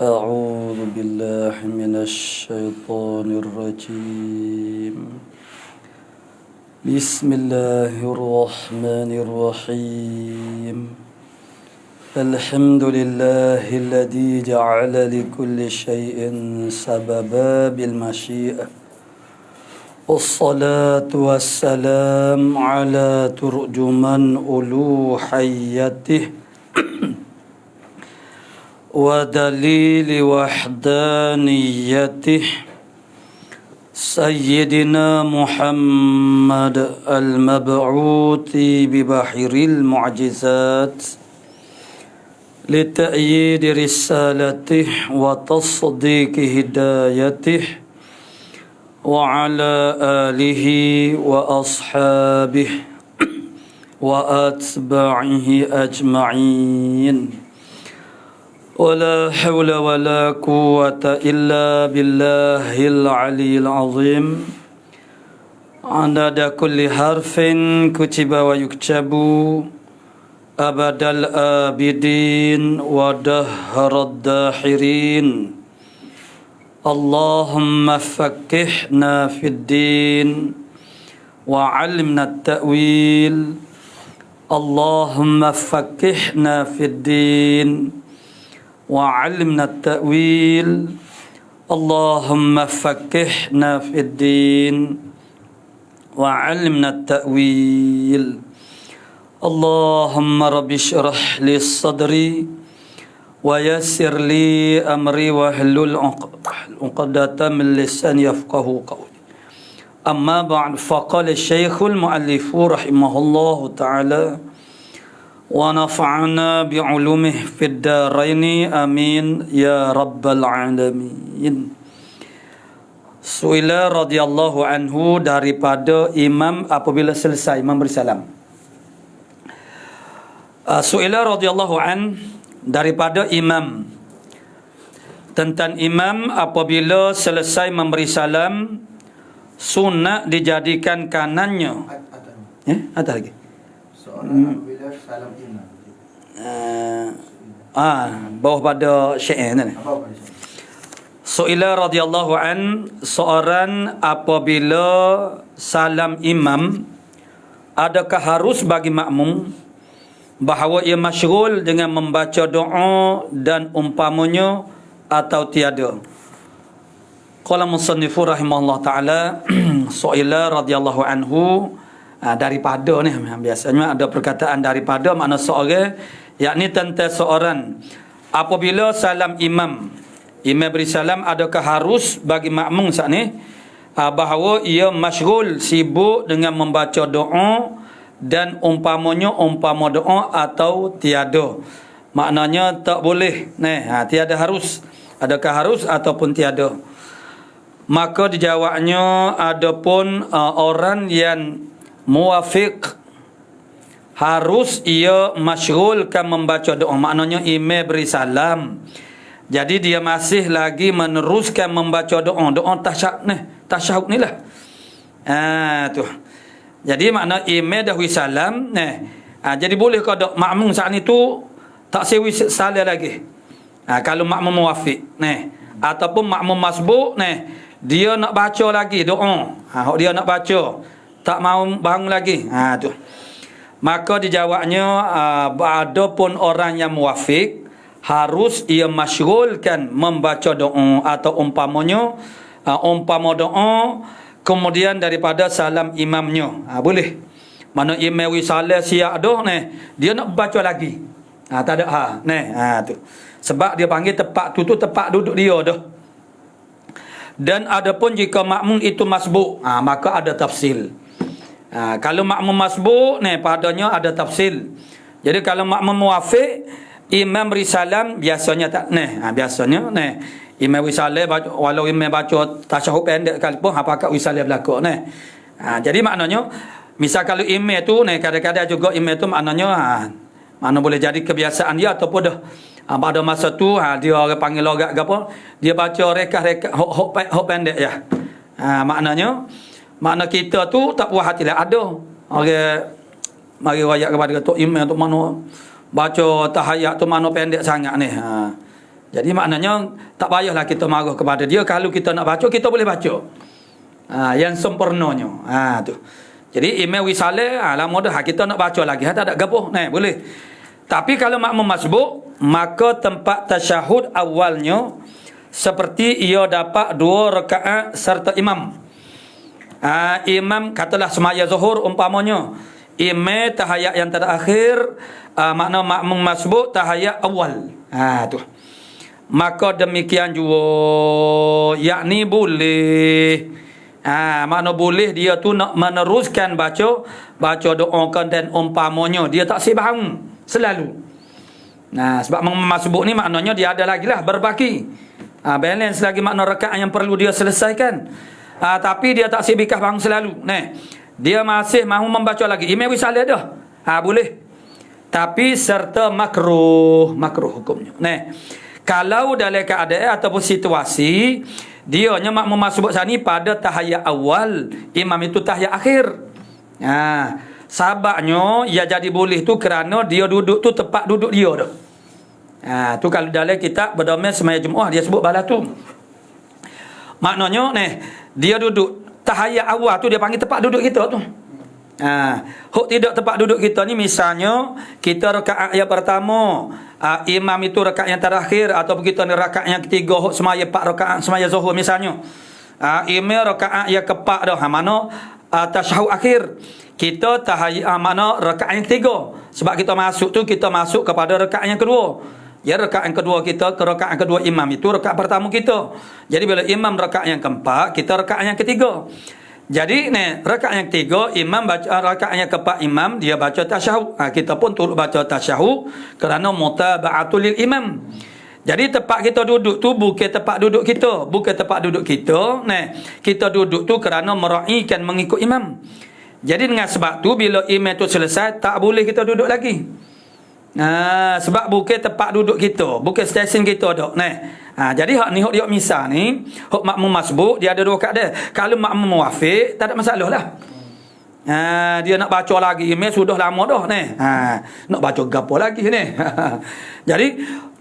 أعوذ بالله من الشيطان الرجيم بسم الله الرحمن الرحيم الحمد لله الذي جعل لكل شيء سببا بالمشيئة والصلاة والسلام على ترجمان ألوهيته ودليل وحدانيته سيدنا محمد المبعوث ببحر المعجزات لتأييد رسالته وتصديق هدايته وعلى آله وأصحابه وأتباعه أجمعين ولا حول ولا قوة إلا بالله العلي العظيم عدد كل حرف كتب ويكتب أبد الآبدين ودهر الداحرين اللهم فقهنا في الدين وعلمنا التأويل اللهم فقهنا في الدين وعلمنا التأويل اللهم فقهنا في الدين وعلمنا التأويل اللهم رب اشرح لي صدري ويسر لي أمري واحلل عقدة من لساني يفقهوا قولي أما بعد فقال الشيخ المؤلف رحمه الله تعالى ونفعنا بعلومه في الدارين آمين يا رب العالمين. Suila radhiyallahu anhu daripada imam apabila selesai memberi salam. Suila radhiyallahu an daripada imam tentang imam apabila selesai memberi salam sunat dijadikan kanannya. Atas lagi. Apabila salam imam. Bawah pada syair ni. Suila radhiyallahu an seorang apabila salam imam adakah harus bagi makmum bahawa ia masyghul dengan membaca doa dan umpamanya atau tiada. Qala musannifu rahimahullah taala suila radhiyallahu anhu daripada ni biasanya ada perkataan daripada makna seorang yakni tentang seorang apabila salam imam beri salam adakah harus bagi makmum saat ni bahawa ia masyghul sibuk dengan membaca doa dan umpamanya umpama doa atau tiada, maknanya tak boleh tiada harus, adakah harus ataupun tiada. Maka dijawabnya adapun orang yang muwafiq harus ia masyghulkan membaca doa, maknanya imam beri salam jadi dia masih lagi meneruskan membaca doa tasyahud ni lah tu. Jadi makna imam dah wi salam jadi boleh kalau makmum saat ni tu tak sewi salam lagi kalau makmum muwafiq ataupun makmum masbuk dia nak baca lagi doa dia nak baca tak mau bangun lagi tu. Maka dijawabnya adapun orang yang muwafiq harus ia masyghulkan membaca doa atau umpamanya umpama doa kemudian daripada salam imamnya boleh. Mana imam wi salam siap dah dia nak baca lagi tak ada tu. Sebab dia panggil tempat tu tempat duduk dia dah. Dan adapun jika makmum itu masbuk maka ada tafsil. Kalau makmum masbuk padanya ada tafsil. Jadi kalau makmum muwafiq imam beri salam biasanya tak biasanya imam beri salam walau imam baca tasyahud pendek sekalipun pakat beri salam belaka jadi maknanya misal kalau imam tu kadang-kadang juga imam tu maknanya mana boleh jadi kebiasaan dia ataupun dah pada masa tu dia orang panggil logat ke apa dia baca rekah hok pendek ya maknanya makna kita tu tak puas hati lah ada orang mari wayak kepada Tok Imam tu mana baca tahayat tu mana pendek sangat ni Jadi maknanya tak payahlah kita marah kepada dia. Kalau kita nak baca, kita boleh baca. Yang sempurnanya. Tu. Jadi imam wisalah, lama dah kita nak baca lagi. Tak ada gapo, boleh. Tapi kalau makmum masbuk, maka tempat tasyahud awalnya seperti ia dapat 2 rakaat serta imam. Imam katalah semaya zuhur umpamanya, imam tahiyat yang terakhir, makna makmum masbuk tahiyat awal. Tu. Maka demikian juga, yakni boleh. Makna boleh dia tu nak meneruskan baca doakan dan umpamanya, dia tak sibang selalu. Sebab masbuk ni maknanya dia ada lagi lah berbaki. Balance lagi makna rakaat yang perlu dia selesaikan. Tapi dia tak sibikah bang selalu. Dia masih mahu membaca lagi. Imam wisalah dah. Boleh. Tapi serta makruh hukumnya. Kalau dalam keadaan ataupun situasi dia hanya makmum masbuk sani pada tahiyat awal, imam itu tahiyat akhir. Sababnya ia jadi boleh tu kerana dia duduk tu tepat duduk dia tu. Tu kalau dalam kitab berdomain semaya Jumaat dia sebut balas tu. Maknanya dia duduk tahiyat awal tu dia panggil tepat duduk kita tu. Hok tidak tepat duduk kita ni, misalnya kita rakaat yang pertama, imam itu rakaat yang terakhir, atau kita ni rakaat yang ketiga, hok semaya 4 rakaat semaya zuhur misalnya. Imam rakaat yang keempat dah, mana tasyahud akhir. Kita tahiyat mana rakaat yang ketiga. Sebab kita masuk tu kita masuk kepada rakaat yang kedua. Ya, rakaat yang kedua kita ke rakaat yang kedua imam itu rakaat pertama kita. Jadi bila imam rakaat yang keempat, kita rakaat yang ketiga. Jadi rakaat yang ketiga imam baca, rakaat yang keempat imam dia baca tasyahud. Kita pun turut baca tasyahud kerana mutaba'atul lil imam. Jadi tempat kita duduk tu bukan tempat duduk kita, kita duduk tu kerana meraihkan mengikut imam. Jadi dengan sebab tu bila imam tu selesai tak boleh kita duduk lagi. Sebab bukan tempat duduk kita, bukan stesen kita dak. Jadi hak ni hak dia misal ni, hak makmum masbuk dia ada 2 keadaan. Kalau makmum muwafiq tak ada masalah lah. Dia nak baca lagi imam sudah lama dah nak baca gapo lagi ni. Jadi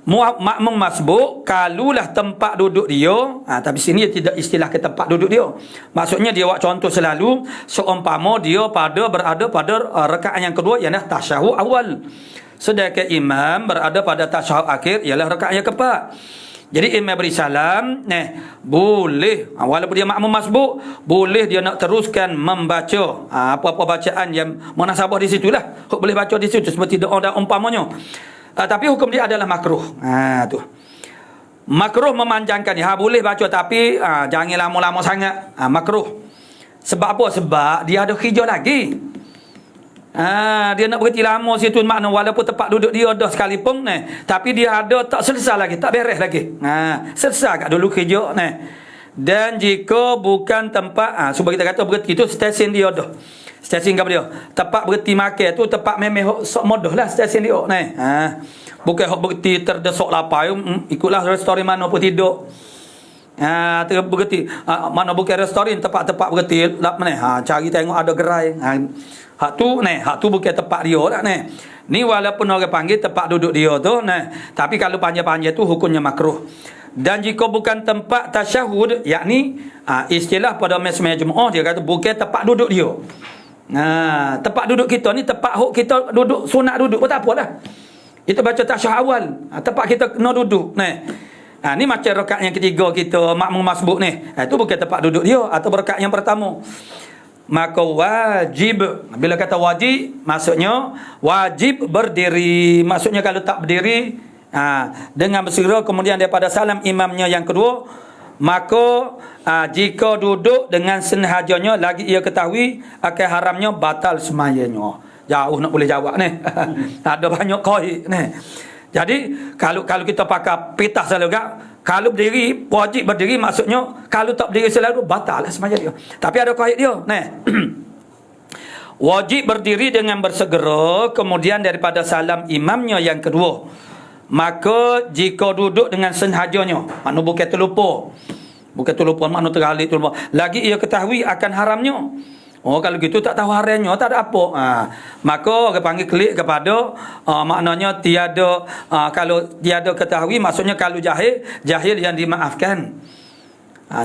makmum masbuk kalulah tempat duduk dia, tapi sini tidak istilah ke tempat duduk dia. Maksudnya dia buat contoh selalu seumpama dia berada pada rakaat yang kedua ialah tasyahud awal. Sedangkan imam berada pada tasyahud akhir ialah rakaat yang keempat. Jadi imam beri salam, boleh walaupun dia makmum masbuk, boleh dia nak teruskan membaca apa-apa bacaan yang munasabah di situlah. Boleh baca di situ seperti doa dan umpamanya. Tapi hukum dia adalah makruh. Tu. Makruh memanjangkan dia. Boleh baca tapi jangan lama-lama sangat. Makruh. Sebab apa? Sebab dia ada hijau lagi. Dia nak berhenti lama situ, makna walaupun tempat duduk dia dah sekalipun tapi dia ada tak selesai lagi, tak beres lagi. Selesai kat dulu kerja Dan jika bukan tempat sebab kita kata berhenti tu stesen dia dah. Stesen apa dia? Tempat berhenti makan tu tempat memang sok modah lah stesen dia bukan hok berhenti terdesak lapar, ikutlah restoran mana pun tidur. Berhenti mana bukan restoran, tempat-tempat berhenti mana cari tengok ada gerai. Hak tu bukan tempat dia lah ni walaupun orang panggil tempat duduk dia tu tapi kalau panjang-panjang tu hukumnya makruh. Dan jika bukan tempat tasyahud, yakni istilah pada mesmeh Jumaat dia kata bukan tempat duduk dia. Tempat duduk kita ni tempat hok kita duduk sunat duduk pun tak apalah. Kita baca tasyahud awal, tempat kita kena duduk ni macam rakaat yang ketiga kita makmum masbuk itu bukan tempat duduk dia atau rakaat yang pertama. Maka wajib, bila kata wajib maksudnya wajib berdiri. Maksudnya kalau tak berdiri dengan bersegera kemudian daripada salam imamnya yang kedua, maka jika duduk dengan senhajanya lagi ia ketahui akan haramnya batal semayanya. Jauh nak boleh jawab ada banyak qaid Jadi kalau kita pakai pitah selalu kalau berdiri wajib berdiri, maksudnya kalau tak berdiri selalu batal lah sembahyang dia. Tapi ada qaid dia wajib berdiri dengan bersegera kemudian daripada salam imamnya yang kedua. Maka jika duduk dengan senhajanya, makna bukan terlupa makna tergalih terlupa, lagi ia ketahui akan haramnya Oh kalau gitu tak tahu hariannya, tak ada apa. Maka orang panggil klik kepada maknanya tiada, kalau tiada ketahui maksudnya kalau jahil yang dimaafkan.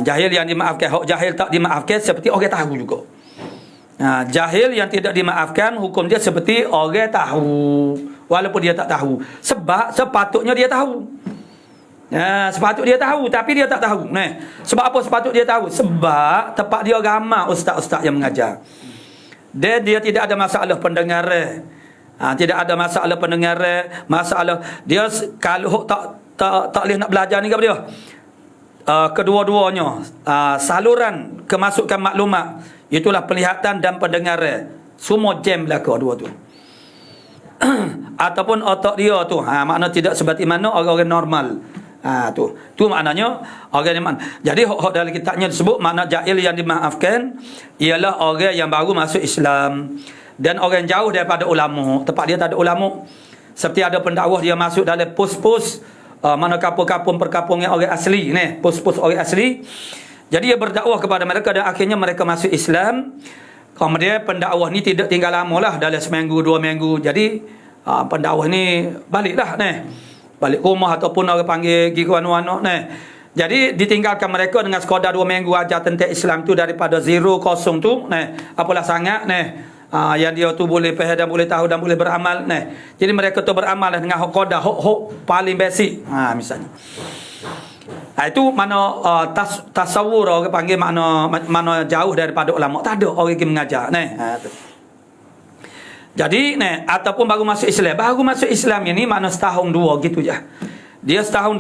Jahil yang dimaafkan, hak jahil tak dimaafkan seperti orang tahu juga. Jahil yang tidak dimaafkan hukum dia seperti orang tahu walaupun dia tak tahu. Sebab sepatutnya dia tahu. Sepatutnya dia tahu tapi dia tak tahu. Sebab apa sepatutnya dia tahu? Sebab tempat dia ramai ustaz-ustaz yang mengajar. Dia tidak ada masalah pendengar. Tidak ada masalah pendengar, masalah dia kalau tak boleh nak belajar ni ke dia. Kedua-duanya saluran kemasukan maklumat itulah penglihatan dan pendengar. Semua jam belaka dua tu. Ataupun otak dia tu makna tidak seperti mana orang-orang normal. Tu maknanya orang yang mana. Jadi hak dalam kitabnya disebut makna jahil yang dimaafkan ialah orang yang baru masuk Islam dan orang jauh daripada ulama. Tempat dia tak ada ulama. Seperti ada pendakwah dia masuk dalam pos-pos mana kampung-kampung perkampungan orang asli ni, pos-pos orang asli. Jadi dia berdakwah kepada mereka dan akhirnya mereka masuk Islam. Kemudian pendakwah ni tidak tinggal lama lah, dalam seminggu 2 minggu. Jadi pendakwah ni baliklah ni. Balik rumah ataupun orang panggil pergi ke mana-mana ni. Jadi ditinggalkan mereka dengan sekadar 2 minggu ajar tentang Islam tu daripada 0 kosong tu ni. Apalah sangat ni. Yang dia tu boleh faham dan boleh tahu dan boleh beramal ni. Jadi mereka tu beramal dengan hak qadar, hak paling basic. Misalnya. Itu mana tasawur orang panggil mana jauh daripada ulama. Tak ada orang yang mengajar ni. Jadi ataupun baru masuk Islam ini makna setahun 2 gitu je. Dia setahun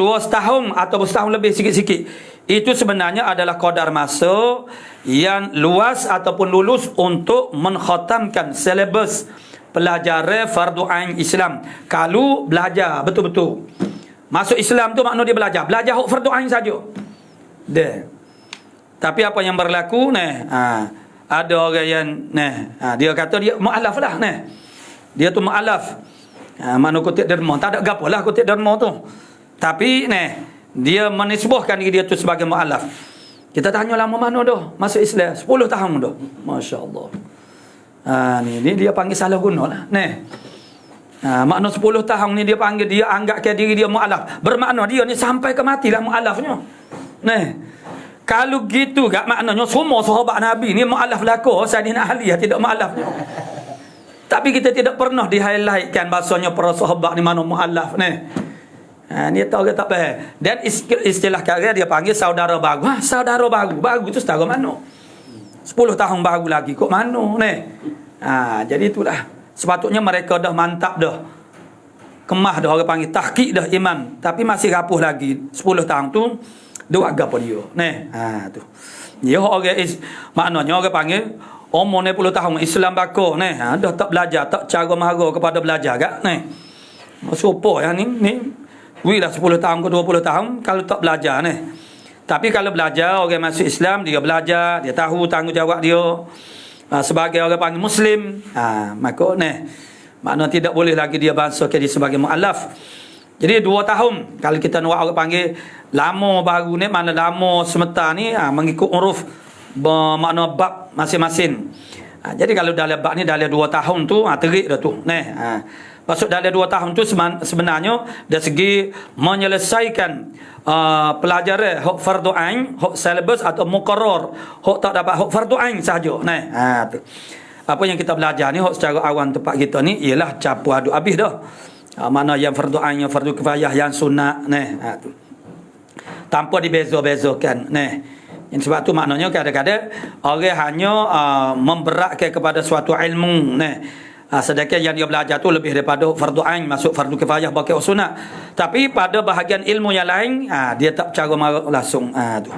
atau setahun lebih sikit-sikit. Itu sebenarnya adalah qadar masa yang luas ataupun lulus untuk mengkhatamkan silabus pelajaran fardu ain Islam. Kalau belajar betul-betul masuk Islam tu makna dia belajar hak fardu ain saja. Tapi apa yang berlaku ada orang yang dia kata dia mualaf lah dia tu mualaf. Mana kutip derma, tak ada gapo lah kutip derma tu. Tapi dia menisbahkan diri dia tu sebagai mualaf. Kita tanya lama mana dah masuk Islam? 10 tahun dah. Masya-Allah. Ni dia panggil salah guna lah. Makna 10 tahun ni dia panggil, dia anggapkan diri dia mualaf. Bermakna dia ni sampai ke matilah mualafnya. Kalau gitu gak maknanya semua sahabat Nabi ni mualaf belaka, Sayyidina Ali tidak mualafnya. Tapi kita tidak pernah di-highlightkan bahasanya para sahabat ni mana mualaf ni. Ni tahu ke tak faham. Dan istilah karya dia panggil saudara baru. Saudara baru. Baru tu setara mana? 10 tahun baru lagi. Kok mana ni? Jadi itulah. Sepatutnya mereka dah mantap dah. Kemah dah orang panggil. Tahqiq dah iman. Tapi masih rapuh lagi. 10 tahun tu. Dia agak apa dia? Tu. Dia orang maknanya orang panggil umur 10 tahun Islam bako dah tak belajar, tak cara mahara kepada belajar gak Sopo yang ni wilah 10 tahun ke 20 tahun kalau tak belajar Tapi kalau belajar orang masuk Islam, dia belajar, dia tahu tanggungjawab dia sebagai orang panggil muslim, maka makna tidak boleh lagi dia bangsakan dia sebagai mualaf. Jadi 2 tahun kalau kita nak orang panggil lama baru ni, mana lama semeta ni mengikut uruf makna bab masing-masing. Jadi kalau dalam bab ni dalam 2 tahun tu terik dah tu maksud dalam 2 tahun tu sebenarnya dari segi menyelesaikan pelajaran hak fardu ain, hak silabus atau muqarrar, hak tak dapat hak fardu ain saja. Tu. Apa yang kita belajar ni hak secara awam tempat kita ni ialah capu aduk habis dah. Mana yang fardu ain, yang fardu kifayah, yang sunat tu. Tanpa dibeza-bezakan Yang sebab tu maknanya kadang-kadang orang hanya memberatkan kepada suatu ilmu sedangkan yang dia belajar tu lebih daripada fardu ain, masuk fardu kifayah bagi sunat. Tapi pada bahagian ilmu yang lain dia tak cara langsung tu.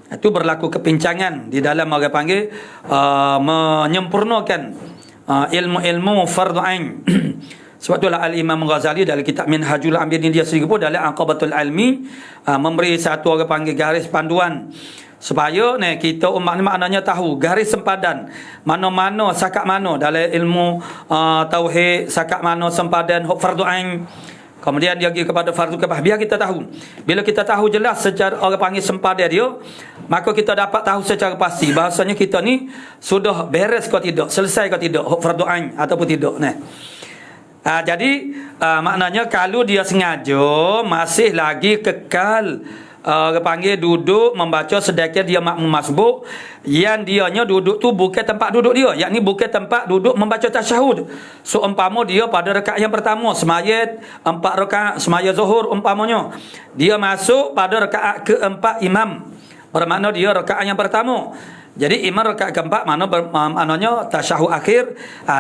Itu berlaku kepincangan di dalam orang panggil menyempurnakan ilmu-ilmu fardu ain. Sebab itulah Al-Imam Ghazali dalam kitab Minhajul Amir ni dia sendiri pun dalam Aqabatul Ilmi memberi satu orang panggil garis panduan supaya kita umat ni maknanya tahu garis sempadan mana-mana sakat mana dalam ilmu tauhid, sakat mana sempadan hak fardu ain, Kemudian dia pergi kepada fardu kifayah. Biar kita tahu. Bila kita tahu jelas secara orang panggil sempadan dia, maka kita dapat tahu secara pasti bahasanya kita ni sudah beres ke tidak, selesai ke tidak fardu ain ataupun tidak. Nah. Jadi maknanya kalau dia sengaja masih lagi kekal orang panggil duduk membaca sedekah dia makmum masbuk, yang dianya duduk tu bukan tempat duduk dia, yakni bukan tempat duduk membaca tasyahud. So umpama dia pada rakaat yang pertama semaya 4 rakaat semaya zuhur umpamanya, dia masuk pada rakaat keempat imam, bermakna dia rakaat yang pertama. Jadi imam rakaat keempat maknanya tasyahud akhir,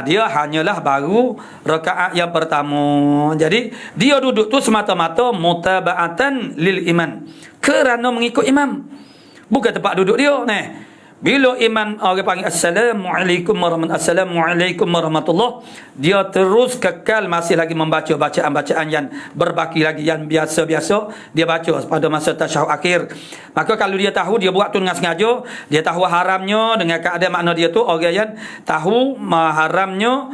dia hanyalah baru rakaat yang pertama. Jadi dia duduk tu semata-mata mutaba'atan lil iman, kerana mengikut imam, bukan tempat duduk dia. Nah, bila imam orang panggil assalamualaikum warahmatullahi, dia terus kekal masih lagi membaca bacaan-bacaan yang berbaki lagi, yang biasa-biasa dia baca pada masa tasyahud akhir. Maka kalau dia tahu dia buat tu dengan sengaja, dia tahu haramnya dengan keadaan makna dia tu orang yang tahu haramnya,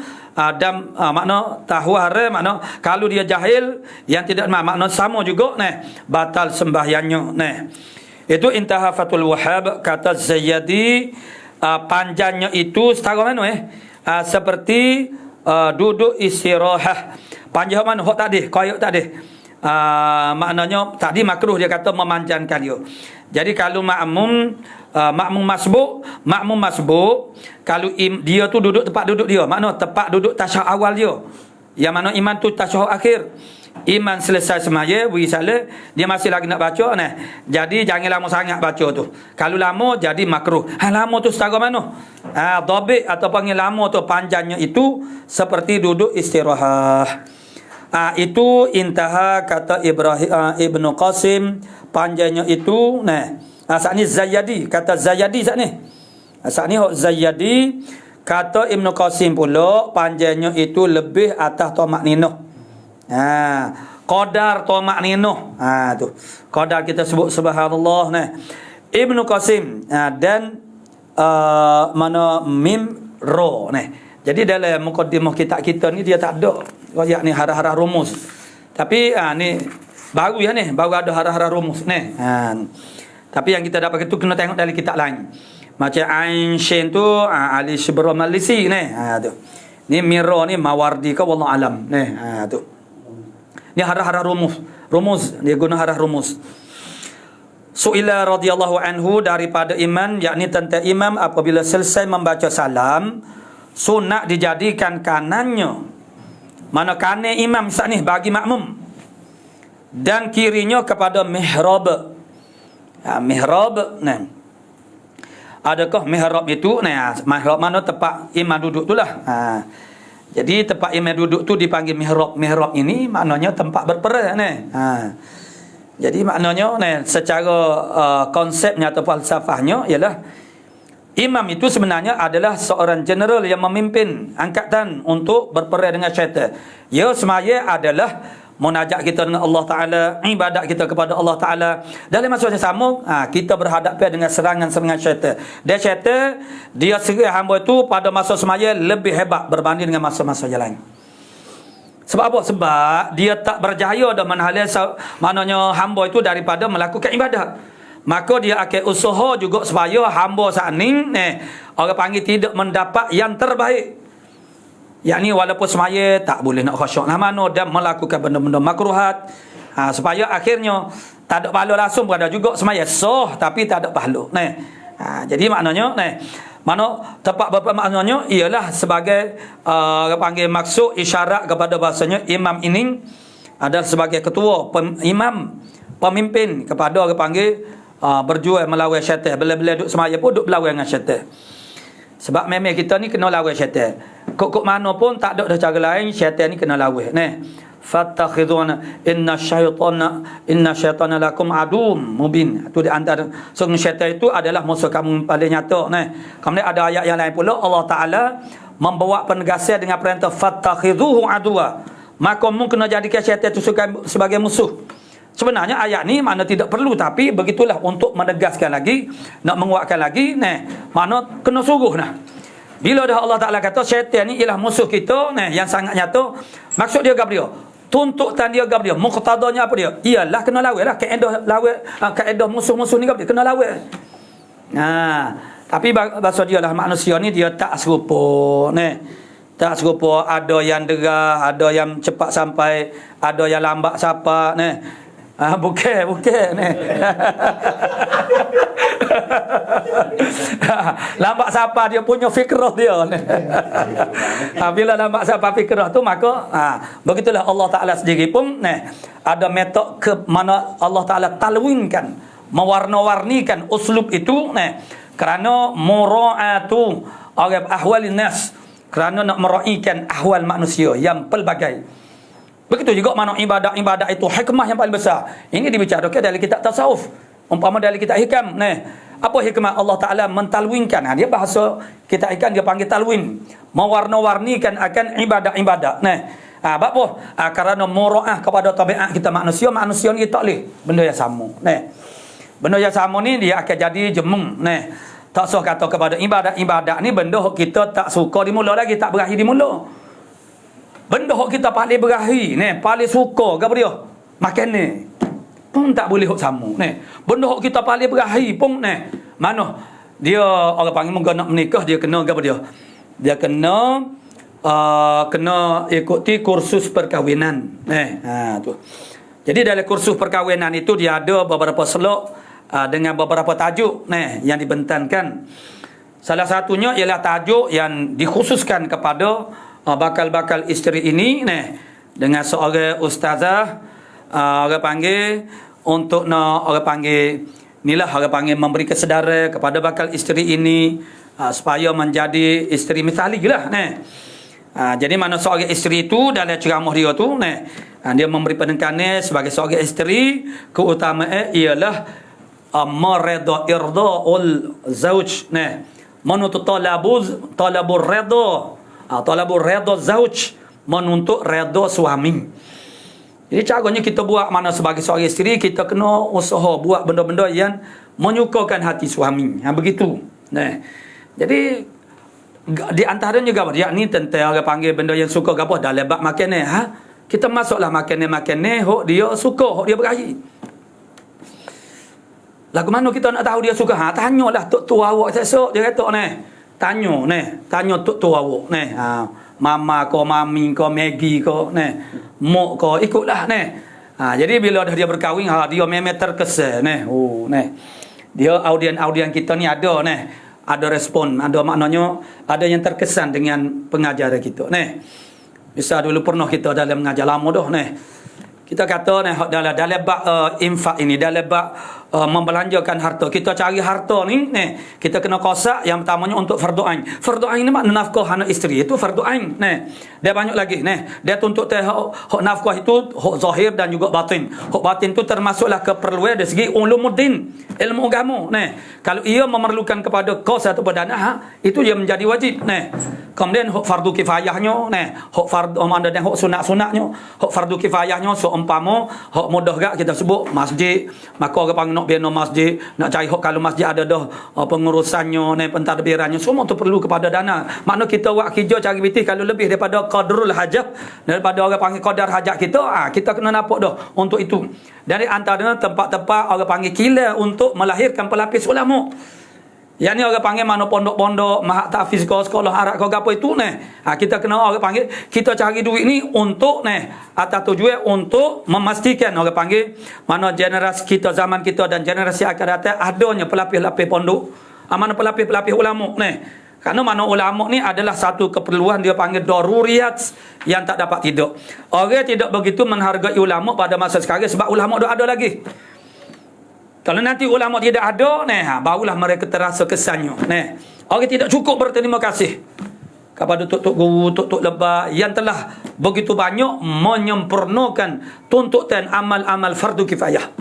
dan makna tahu haram, makna kalau dia jahil yang tidak makna sama juga, nah batal sembahyangnya. Nah, itu intaha Fathul Wahhab, kata Zayyadi, panjangnya itu setara mana seperti duduk istirahat. Panjang mana? Hok tadi, koyok tadi. Maknanya tadi makruh dia kata memanjangkan dia. Jadi kalau makmum masbuk, kalau dia tu duduk tempat duduk dia, makna tempat duduk tasyahud awal dia. Yang mana imam tu tasyahud akhir. Imam selesai semaya, wisalah, dia masih lagi nak baca, nah. Jadi jangan lama sangat baca tu. Kalau lama jadi makruh. Lama tu setara mana? Dhabit atau panggil lama tu panjangnya itu seperti duduk istirahat. Itu intaha kata Ibnu Qasim, panjangnya itu, nah. Saat ni Zayyadi, kata Zayyadi saat ni. Saat ni Zayyadi kata Ibnu Qasim pula panjangnya itu lebih atas tamakninah. Qadar tamakninah. Tu. Qadar kita sebut subhanallah, nah. Ibnu Qasim dan mana mim ro, nah. Jadi dalam mukaddimah kita ni dia tak ada royak ni harah-harah rumus. Tapi ni baru ya ni, baru ada harah-harah rumus ni. Tapi yang kita dapat itu kena tengok dari kitab lain. Macam Ain Shin tu Ali Shibra Malisi ni. Tu. Ni Miro ni Mawardi ke wallahu alam ni. Tu. Ni harah-harah rumus dia guna harah rumus. Su'ila radhiyallahu anhu, daripada iman, yakni tentang imam apabila selesai membaca salam, sunat dijadikan kanannya, mana kanan imam saat ni bagi makmum, dan kirinya kepada mihrab. Mihrab, nah. Adakah mihrab itu? Nah, mihrab mana tempat imam duduk tu lah. Jadi tempat imam duduk tu dipanggil mihrab. Mihrab ini maknanya tempat berperan, nah. Jadi maknanya, nah, secara konsepnya atau falsafahnya ialah imam itu sebenarnya adalah seorang general yang memimpin angkatan untuk berperang dengan syaitan. Ya, semaya adalah munajat kita dengan Allah Ta'ala, ibadat kita kepada Allah Ta'ala. Dalam masa yang sama, kita berhadapan dengan serangan-serangan syaitan. Dan syaitan, dia serang hamba itu pada masa semaya lebih hebat berbanding dengan masa-masa yang lain. Sebab apa? Sebab dia tak berjaya dan menghalang maknanya hamba itu daripada melakukan ibadat. Maka dia akan usaha juga supaya hamba saat ni orang panggil tidak mendapat yang terbaik. Yakni walaupun semaya tak boleh nak khusyuk lah mana dan melakukan benda-benda makruhat, supaya akhirnya tak ada pahala langsung, berada juga semaya sah tapi tak ada pahala. Jadi maknanya mana tepat bermaknanya ialah sebagai orang panggil maksud isyarat kepada bahasanya imam ini adalah sebagai ketua imam, pemimpin kepada orang panggil berjuang melawan syaitan. Bila-bila duduk semaya pun duduk berlawan dengan syaitan. Sebab memang kita ni kena lawan syaitan. Kok mana pun tak ada cara lain, syaitan ni kena lawan. Fattakhiduna inna syaitana lakum adum mubin. Itu di antara syaitan itu adalah musuh kamu paling nyata. Kemudian ada ayat yang lain pula, Allah Ta'ala membawa penegasan dengan perintah fattakhiduhu adwa. Maka kamu kena jadikan syaitan itu sebagai musuh. Sebenarnya ayat ni mana tidak perlu, tapi begitulah untuk menegaskan lagi, nak menguatkan lagi, mana kena suruh Bila dah Allah Ta'ala kata syaitan ni ialah musuh kita, yang sangat nyata, maksud dia apa dia? tuntutan dia gap dia, muqtadanya apa dia? Iyalah kena lawan lah kaedah lawan, kaedah musuh-musuh ni gap dia kena lawan. Tapi bahasa dia lah manusia ni dia tak serupa ni. Tak serupa, ada yang derah, ada yang cepat sampai, ada yang lambat sampai ni. Bukan ni. Lambat siapa dia punya fikrah dia ni. Bila lambat siapa fikrah tu maka begitulah Allah Taala sendiri pun ni ada metod ke mana Allah Taala talwinkan, mewarna-warnikan uslub itu ni kerana muraatu ahwalin nas, kerana nak meraihkan ahwal manusia yang pelbagai. Begitu juga mana ibadat itu hikmah yang paling besar. Ini dibicarakan dalam kitab tasawuf. Umpama dalam kitab hikam. Apa hikmah Allah Ta'ala mentalwinkan? Dia bahasa kitab hikam dia panggil talwin. Mewarna-warnikan akan ibadat-ibadat. Apa? Kerana mura'ah kepada tabiat kita manusia. Manusia ni tak boleh benda yang sama. Benda yang sama ni dia akan jadi jemung. Tak usah kata kepada ibadat-ibadat ni benda kita tak suka di mula lagi, tak berakhir di mula. Benda kita paling berakhir paling suka ke apa dia? Makan ni pun tak boleh hok sama benda kita paling berakhir pun mana dia orang panggil muka nak menikah dia kena ke apa dia? Dia kena ikuti kursus perkahwinan. Tu. Jadi dalam kursus perkahwinan itu dia ada beberapa slot dengan beberapa tajuk yang dibentangkan. Salah satunya ialah tajuk yang dikhususkan kepada bakal-bakal isteri ini dengan seorang ustazah orang panggil untuk orang panggil inilah orang panggil memberi kesedaran kepada bakal isteri ini supaya menjadi isteri misali lah jadi mana seorang isteri itu dalam ceramah dia tu dia memberi penekanan sebagai seorang isteri keutamaan ialah marada irdaul zauj menuntut talabur redha talabur redha zauj menuntut redha suami. Jadi caranya kita buat mana sebagai seorang isteri kita kena usaha buat benda-benda yang menyukakan hati suami. Begitu. Jadi di antaranya apa? Yakni tentang orang panggil benda yang suka apa dalam bab makan ni. Kita masuklah makan ni hok dia suka, hok dia berakhir. Lagu mana kita nak tahu dia suka? Tanyalah tok awak esok dia kata Tanya tok awak mama ko, mami ko, Maggie ko, mok ko, ikutlah jadi bila dah dia berkahwin dia memang terkesan dia audien kita ni ada respon, ada maknanya ada yang terkesan dengan pengajaran kita bisa dulu pernah kita dalam mengajar lama dah kita kata dalam bab infak ini, dalam bab membelanjakan harta, kita cari harta ni kita kena kosak yang pertamanya untuk fardu ain. Fardu ain ni makna nafkah anak isteri itu fardu ain. Dia banyak lagi dia tuntut hak nafkah itu hak zahir dan juga batin. Hak batin tu termasuklah keperluan dari segi ulumuddin, ilmu agama. Kalau ia memerlukan kepada kos atau dana itu dia menjadi wajib. Kemudian hak fardu kifayahnya hak fardu dan hak sunat-sunatnya, hak fardu kifayahnya seumpama hak mudah gak kita sebut masjid, maka orang panggil nak bina masjid, nak cari hak kalau masjid ada dah pengurusannya pentadbirannya semua tu perlu kepada dana. Makna kita buat kerja cari bitih kalau lebih daripada qadrul hajat, daripada orang panggil qadar hajat kita kita kena nampak dah untuk itu. Dari antara tempat-tempat orang panggil kilat untuk melahirkan pelapis ulama. Yang ni orang panggil mana pondok-pondok, mahat tahfiz kau, sekolah Arab kau apa itu kita kena orang panggil kita cari duit ni untuk atas tujuan untuk memastikan orang panggil mana generasi kita, zaman kita dan generasi akan datang adanya pelapis-pelapis pondok, mana pelapis-pelapis ulama Karena mana ulama ni adalah satu keperluan dia panggil daruriyat yang tak dapat tidak. Orang tidak begitu menghargai ulama pada masa sekarang sebab ulama dah ada lagi. Kalau nanti ulama tidak ada, barulah mereka terasa kesannya. Orang tidak cukup berterima kasih kepada tok-tok guru, tok-tok lebah yang telah begitu banyak menyempurnakan tuntutan amal-amal fardu kifayah.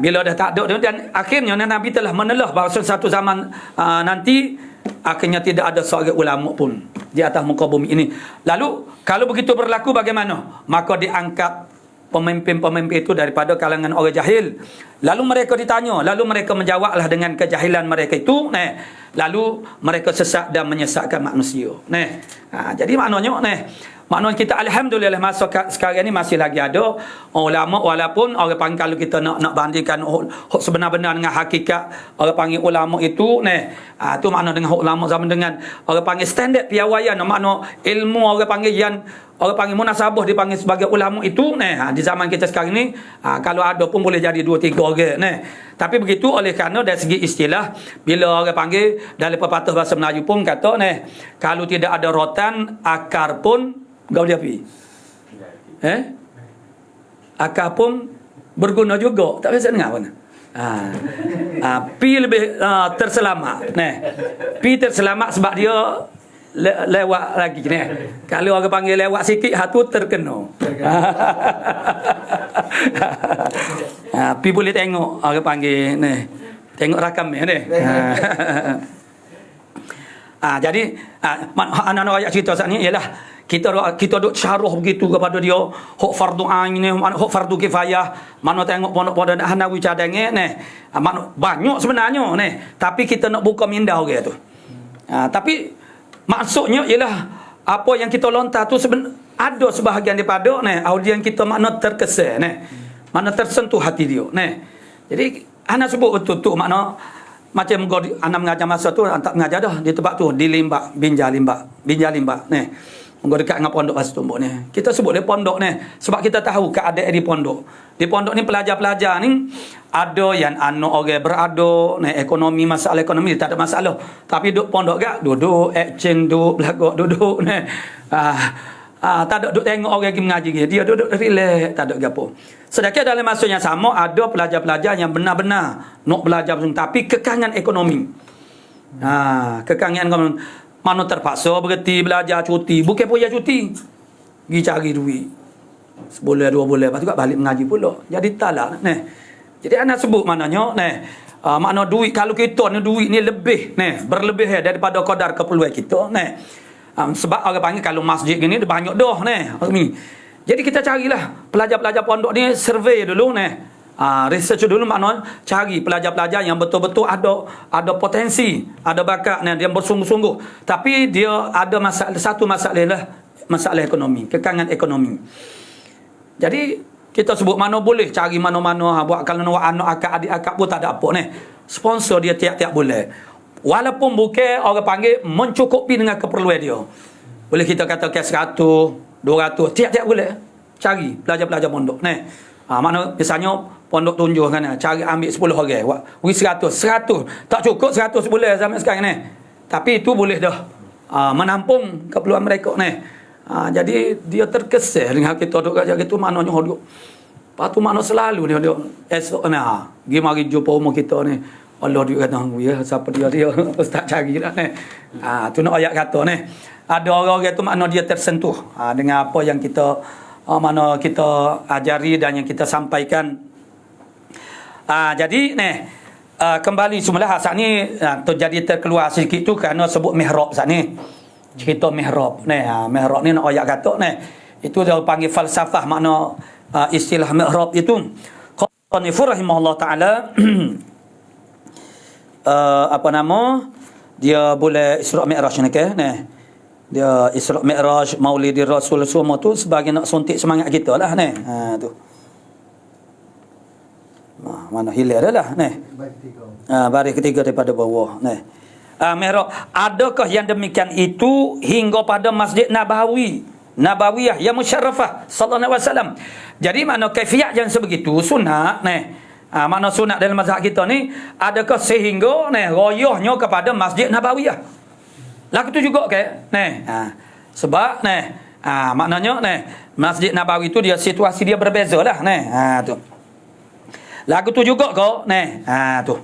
Bila dah tak ada dan akhirnya Nabi telah menelah bahawa satu zaman nanti akhirnya tidak ada seorang ulama pun di atas muka bumi ini. Lalu kalau begitu berlaku bagaimana? Maka diangkat pemimpin-pemimpin itu daripada kalangan orang jahil. Lalu mereka ditanya, lalu mereka menjawablah dengan kejahilan mereka itu. Lalu mereka sesat dan menyesatkan manusia. Jadi maknanya Maknanya kita alhamdulillah masa sekarang ni masih lagi ada ulama, walaupun orang panggil, kalau kita nak bandingkan sebenar-benar dengan hakikat orang panggil ulama itu tu makna dengan ulama zaman dengan orang panggil standard piawaian, makna ilmu orang panggil yang orang panggil munasabah dipanggil sebagai ulama itu di zaman kita sekarang ni kalau ada pun boleh jadi 2-3 orang Tapi begitu oleh kerana dari segi istilah, bila orang panggil dalam pepatah bahasa Melayu pun kata kalau tidak ada rotan, akar pun kau dia pi. Akar pun berguna juga. Tak biasa dengar pun. Pi lebih terselamat. Pi terselamat sebab dia lewat lagi Kalau orang panggil lewat sikit, hatu terkena. Pi boleh tengok orang panggil tengok rakam ni jadi anak-anak ayat cerita saat ni ialah kita duk syarah begitu kepada dia hak fardu ain ni, hak fardu kifayah, mana tengok pondok-pondok Hanawi cadang banyak sebenarnya tapi kita nak buka minda orang tu. Tapi maksudnya ialah apa yang kita lontar tu ada sebahagian daripada audiens kita makna terkesan makna tersentuh hati dia jadi ana sebut betul tu makna macam anak mengajar masa tu tak mengajar dah di tempat tu di Limbak Binjai Limbak Munggu dekat dengan pondok Pasir Tumbuk ni. Kita sebut dia pondok ni sebab kita tahu keadaan di pondok. Di pondok ni pelajar-pelajar ni ada yang anak orang berada, ekonomi, masalah ekonomi tak ada masalah. Tapi duduk pondok gak, duduk exchange, duduk belagak, duduk tak ada duduk tengok orang pergi mengaji dia duduk relax, tak ada gapo. Sedangkan dalam masa yang sama ada pelajar-pelajar yang benar-benar nak belajar tapi kekangan ekonomi. Kekangan ekonomi. Mana terpaksa berhenti belajar cuti. Bukan pun ya cuti. Pergi cari duit. Sebulan 2 bulan. Lepas tu kat balik mengaji pula. Jadi talak. Jadi anak sebut maknanya. Makna duit. Kalau kita ni duit ni lebih. Berlebih daripada kadar keperluan kita. Sebab orang panggil kalau masjid gini dia banyak dah. Jadi kita carilah. Pelajar-pelajar pondok ni survey dulu. Research dulu maknanya cari pelajar-pelajar yang betul-betul ada potensi, ada bakat yang bersungguh-sungguh. Tapi dia ada satu masalah ekonomi, kekangan ekonomi. Jadi kita sebut mana boleh cari mana-mana buat kalau nak anak akak adik akak pun tak ada apa sponsor dia tiap-tiap bulan. Walaupun bukan orang panggil mencukupi dengan keperluan dia. Boleh kita katakan 100, 200 tiap-tiap bulan cari pelajar-pelajar pondok mana biasanya pondok tunjuk kan cari ambil 10 orang bagi 100 tak cukup 100 bulan zaman sekarang tapi itu boleh dah menampung keperluan mereka jadi dia terkesan dengan kita duk kerja gitu maknanya duk patu makna selalu dia esok pergi mari jumpa rumah kita Allah dia kata ya siapa dia ustaz carilah tu nak ayat kata ada orang-orang tu makna dia tersentuh dengan apa yang kita mana kita ajari dan yang kita sampaikan. Jadi kembali semula saat ni terjadi terkeluar sikit tu kerana sebut mihrab saat ni. Cerita mihrab mihrab ni nak ayat kata itu dia panggil falsafah makna istilah mihrab itu. Qanifur rahimahullah taala apa nama dia boleh Isra Mi'raj ni dia Isra Mi'raj Maulidir Rasul semua tu sebagai nak suntik semangat kita lah tu. Mana hilang dah lah baris ketiga daripada bawah mihrab. Adakah yang demikian itu hingga pada Masjid Nabawiyah yang musyarrafah sallallahu alaihi wasallam. Jadi makna kaifiat yang sebegitu sunat makna sunat dalam mazhab kita ni adakah sehingga royahnya kepada Masjid Nabawiyah. Lagu tu juga sebab maknanya Masjid Nabawi tu dia situasi dia berbeza lah tu. Lagu tu juga kok tu.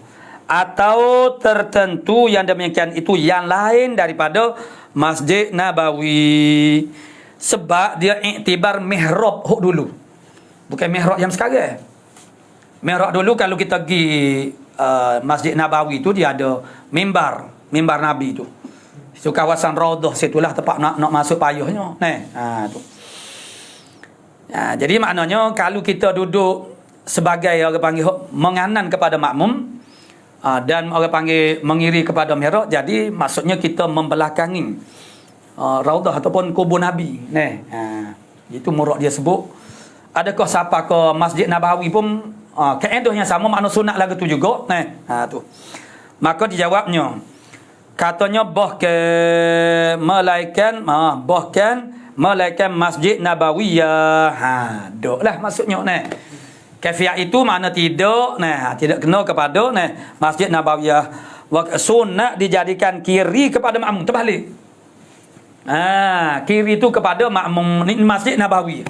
Atau tertentu yang demikian itu yang lain daripada Masjid Nabawi. Sebab dia iktibar mihrab dulu. Bukan mihrab yang sekarang. Mihrab dulu kalau kita pergi Masjid Nabawi tu dia ada mimbar Nabi tu. Itu kawasan Raudhah situlah tempat nak masuk payahnya tu. Jadi maknanya kalau kita duduk sebagai orang panggil menganan kepada makmum dan orang panggil mengiri kepada mihrab, jadi maksudnya kita membelakangi Raudah ataupun kubur Nabi. Itu murad dia sebut. Adakah siapa ke Masjid Nabawi pun kaedahnya sama, makna sunat lagu tu juga. Tu. Maka dijawabnya, katanya bahkan melaikan Masjid Nabawiyah. Doklah maksudnya Kafiah itu makna tidak kena kepada Masjid Nabawiyah. Sunat dijadikan kiri kepada makmum, terbalik. Kiri itu kepada makmum Masjid Nabawi.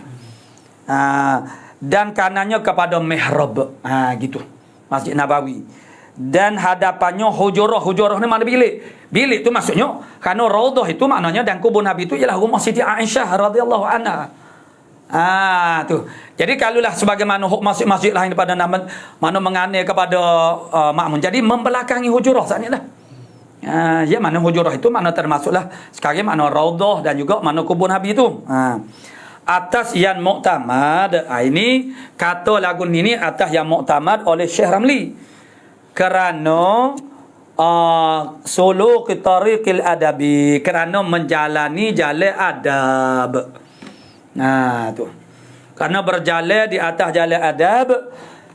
Dan kanannya kepada mihrab. Gitu. Masjid Nabawi. Dan hadapannya hujurah. Hujurah ni mana bilik? Bilik tu maksudnya kerana raudhah itu maknanya, dan kubur Nabi itu ialah rumah Siti Aisyah radhiyallahu anha. Tu. Jadi kalaulah sebagaimana masjid-masjid lain daripada mana menganai kepada makmum, jadi membelakangi hujurah saat ni lah. Ya, mana hujurah itu mana termasuklah sekarang mana raudhah dan juga mana kubur Nabi itu. Atas yang muktamad, ini kata lagu ini atas yang muktamad oleh Syekh Ramli, kerana suluk tariqil adabi, kerana menjalani jalan adab. Tu. Karena berjalan di atas jalan adab,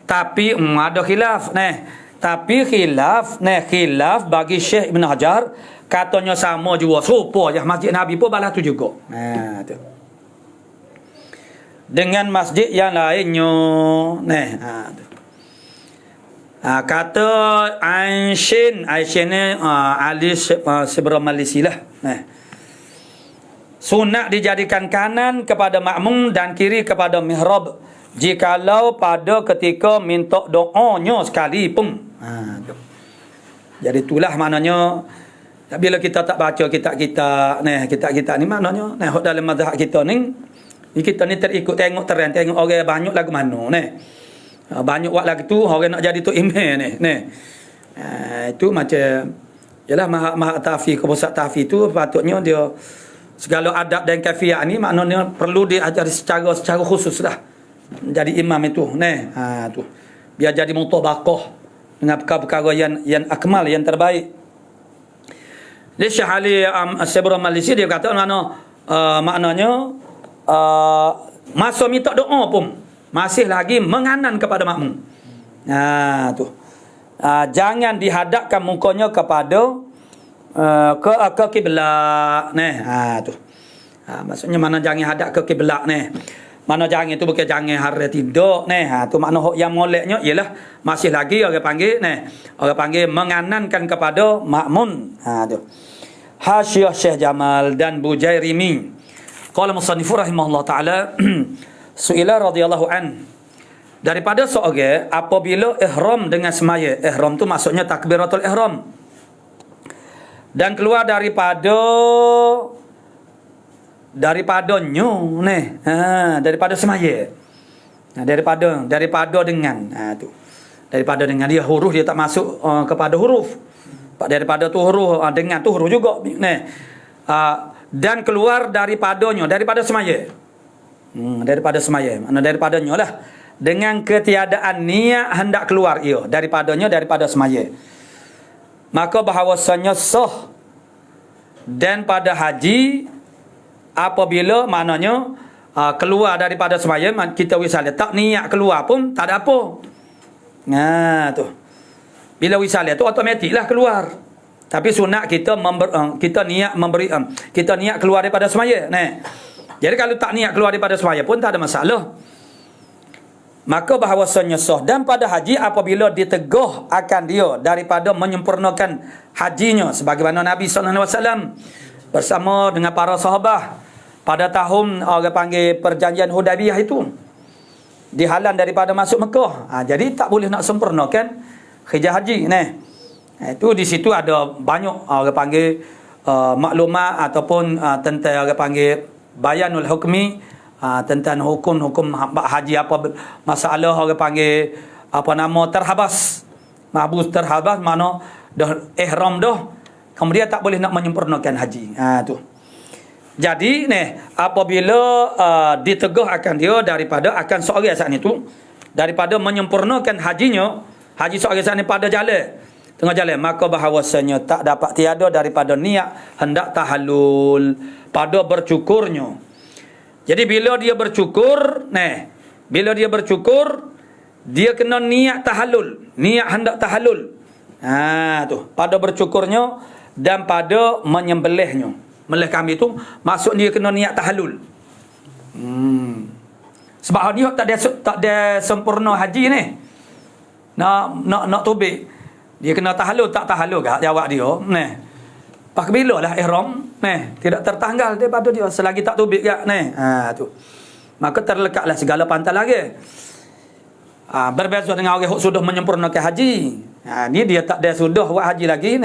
tapi ada khilaf. Tapi khilaf bagi Syekh Ibn Hajar, katanya sama juga, serupa je Masjid Nabi pun balas tu juga. Tu. Dengan masjid yang lainnya. Tu. Kata Aisyin ni Ali Sibra Malisi lah. Sunat dijadikan kanan kepada makmum dan kiri kepada mihrab, jikalau pada ketika minta doanya sekalipun. Jadi itulah maknanya, bila kita tak baca kitab-kitab ni maknanya dalam mazhab kita ni terikut tengok trend, tengok orang banyak lagu mana banyak buat lagu tu, orang nak jadi tu imam itu macam yalah maha tafi ke pusat tafi tu, patutnya dia segala adab dan kafiah ni maknanya perlu diajari secara khusus lah jadi imam itu. Tu biar jadi mutabaqah dengan perkara-perkara yang akmal, yang terbaik. Li Syekh Ali Sibra Malisi dia kata maknanya masa minta doa pun masih lagi menganan kepada makmum. Tu. Jangan dihadapkan mukanya kepada ke kiblat. Tu. Maksudnya mana jangan hadap ke kiblat Mana jangan itu bukan jangan hari tidak. Tu makna yang moleknya ialah masih lagi orang panggil menganankan kepada makmun. Tu. Hasyiah Syekh Jamal dan Bujairimi. Qala musannifur rahimahullah taala suila radhiyallahu an, daripada seorang apabila ihram dengan semaya. Ihram tu maksudnya takbiratul ihram, dan keluar daripada semaya. Daripada dengan tu. Daripada dengan dia huruf dia tak masuk kepada huruf. Daripada tu huruf dengan tu huruf juga. Dan keluar daripada semaya. Daripada semaya. Mana daripadanya lah. Dengan ketiadaan niat hendak keluar ia daripada semaya. Maka bahawasanya sah. Dan pada haji apabila maknanya keluar daripada semaya, kita wisal tak niat keluar pun tak ada apa. Tu. Bila wisal tu automatiklah keluar. Tapi sunat kita niat keluar daripada semaya. Jadi kalau tak niat keluar daripada semaya pun tak ada masalah. Maka bahawasanya sah. Dan pada haji apabila diteguh akan dia daripada menyempurnakan hajinya, sebagaimana Nabi SAW bersama dengan para sahabat pada tahun orang panggil perjanjian Hudaybiyah itu, dihalang daripada masuk Mekah. Jadi tak boleh nak sempurnakan hijrah haji. Itu di situ ada banyak orang panggil maklumat ataupun tentang orang panggil bayanul hukmi, tentang hukum haji, apa masalah orang panggil terhabas, mahbus terhabas, mana dah ihram dah, kemudian tak boleh nak menyempurnakan haji. Tu. Jadi apabila diteguh akan dia daripada akan seorang saat itu daripada menyempurnakan hajinya, haji seorang saat ini pada jalan, tengah jalan, maka bahawasanya tak dapat tiada daripada niat hendak tahallul pada bercukurnya. Jadi bila dia bercukur, dia kena niat tahallul, niat hendak tahallul. Tu pada bercukurnya dan pada menyembelihnya. Melih kambing tu maksud dia kena niat tahallul. Sebab dia tak ada sempurna haji ni. Nak tubik. Dia kena tahallul, tak tahallul gak jawab dia. Pak bila lah ihram, tidak tertanggal daripada dia selagi tak tubik gak tu. Maka terlekatlah segala pantal lagi. Berbeza dengan orang yang sudah menyempurnakan haji. Ni dia tak ada sudah buat haji lagi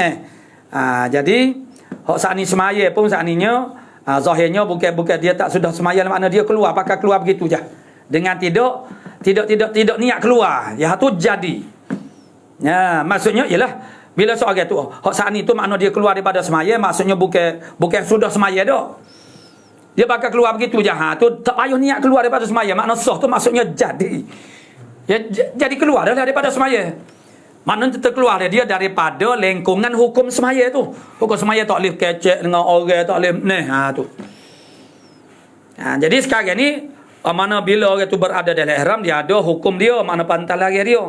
jadi hak saat ni semaya pun saat ninya zahirnya bukan dia tak sudah semaya, makna dia keluar pakai keluar begitu je. Dengan tidak niat keluar. Ya tu jadi. Maksudnya ialah bila seorang tu hak saat ni tu makna dia keluar daripada semaya, maksudnya bukan sudah semaya dah. Dia bakal keluar begitu je. Tu tak payah niat keluar daripada semaya. Makna sah tu maksudnya jadi. Ya, jadi keluar dah daripada semaya. Maknanya terkeluar dia daripada lingkungan hukum semaya tu. Hukum semaya tak boleh kecek dengan orang, tak boleh tu. Jadi sekarang ni mana bila orang tu berada dalam ihram, dia ada hukum dia, mana pantal lagi dia.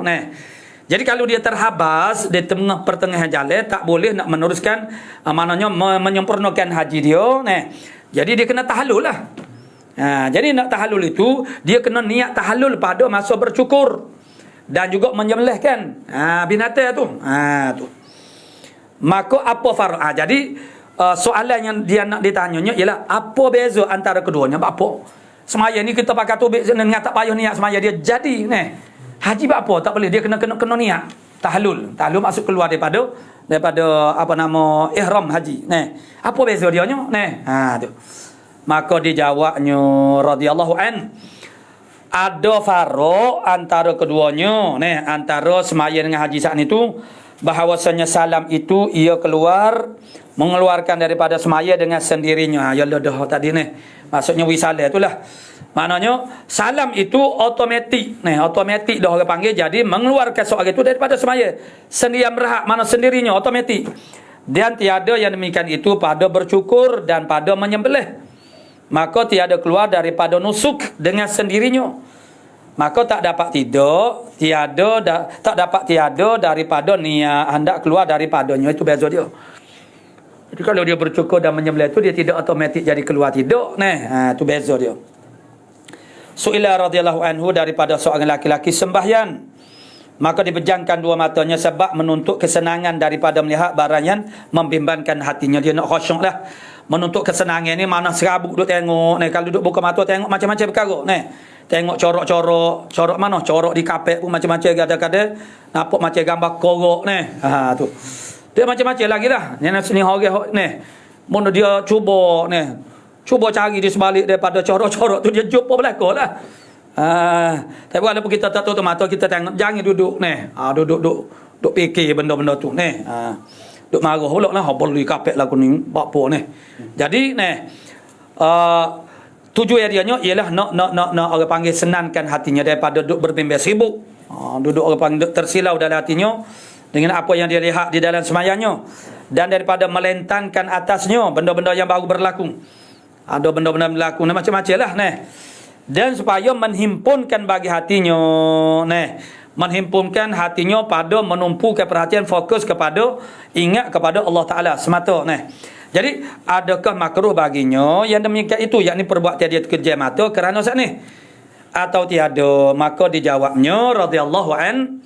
Jadi kalau dia terhabas di tengah pertengahan jalan, tak boleh nak meneruskan maknanya menyempurnakan haji dia. Jadi dia kena tahallul lah. Jadi nak tahallul itu dia kena niat tahallul pada masa bercukur dan juga menyembelihkan binatang tu. Tu. Maka apa farq? Jadi soalan yang dia nak ditanyanya ialah apa beza antara keduanya? Apa? Semaya ni kita pakai tubik dengan tak payah niat semaya dia jadi haji apa tak boleh, dia kena niat tahallul. Tahallul maksud keluar daripada apa nama ihram haji. Apa beza dia nya? Tu. Maka dijawabnya radhiyallahu an, ada farq antara keduanya antara semaya dengan haji saat itu, bahawasanya salam itu ia mengeluarkan daripada semaya dengan sendirinya. Ya dah tadi maksudnya wisalah itulah. Maknanya salam itu automatik automatik dah orang panggil, jadi mengeluarkan seorang itu daripada semaya sendirian berhak, mana sendirinya automatik. Dan tiada yang demikian itu pada bercukur dan pada menyembelih, maka tiada keluar daripada nusuk dengan sendirinya. Maka tak dapat tiada daripada niat hendak keluar daripadanya. Itu beza dia. Jadi kalau dia bercukur dan menyembelih itu, dia tidak automatik jadi keluar, tidak. Itu beza dia. Su'ila radhiyallahu anhu, daripada seorang laki-laki sembahyang, maka dibejangkan dua matanya sebab menuntut kesenangan daripada melihat barang yang membimbangkan hatinya. Dia nak khusyuk lah. Menuntut kesenangan ni mana serabut duduk tengok. Kalau duduk buka mata tengok macam-macam perkara. Tengok corok mana? Corok di kapek pun macam-macam, kadang-kadang nampak macam gambar korok tu. Dia macam-macam lagi dah. Ni orang mun dia cuba cari di sebalik daripada corok-corok tu, dia jumpa belakang lah. Tapi walaupun kita tak tutup mata, kita tengok, jangan duduk duduk fikir benda-benda tu duk marah pula lah, boleh kapek lagu ni apa Jadi tujuan dia ialah nak orang panggil senangkan hatinya daripada duduk berbimbang sibuk. Duduk orang panggil tersilau dalam hatinya dengan apa yang dia lihat di dalam semayangnya, dan daripada melentangkan atasnya benda-benda yang baru berlaku. Ada benda-benda berlaku macam-macam lah dan supaya menghimpunkan bagi hatinya menghimpunkan hatinya pada menumpukan perhatian, fokus kepada ingat kepada Allah Ta'ala semata. Jadi adakah makruh baginya yang demikian itu, yakni perbuatan dia kerja mata kerana saat ni, atau tiada? Maka dijawabnya radhiyallahu an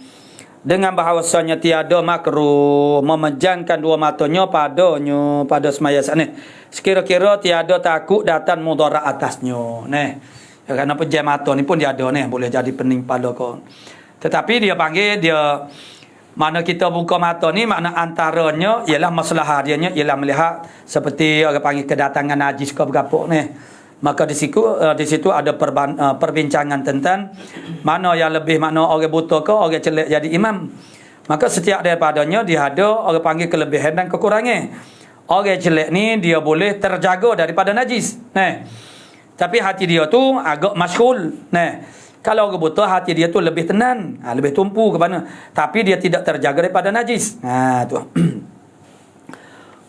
dengan bahawasanya tiada makruh memejamkan dua matanya pada semaya saat ni, sekira-kira tiada takut datang mudarat atasnya. Kerana pejam mata ni pun dia ada boleh jadi pening kepala kau. Tetapi dia panggil dia mana kita buka mata ni, makna antaranya ialah masalah dianya ialah melihat seperti orang panggil kedatangan najis ke berapa Maka di situ ada perbincangan tentang mana yang lebih, mana orang buta ke orang celak jadi imam. Maka setiap daripadanya dia ada orang panggil kelebihan dan kekurangan. Orang celak ni dia boleh terjaga daripada najis. Tapi hati dia tu agak masyghul. Kalau orang buta, hati dia tu lebih tenang, lebih tumpu ke mana, tapi dia tidak terjaga daripada najis. Tu.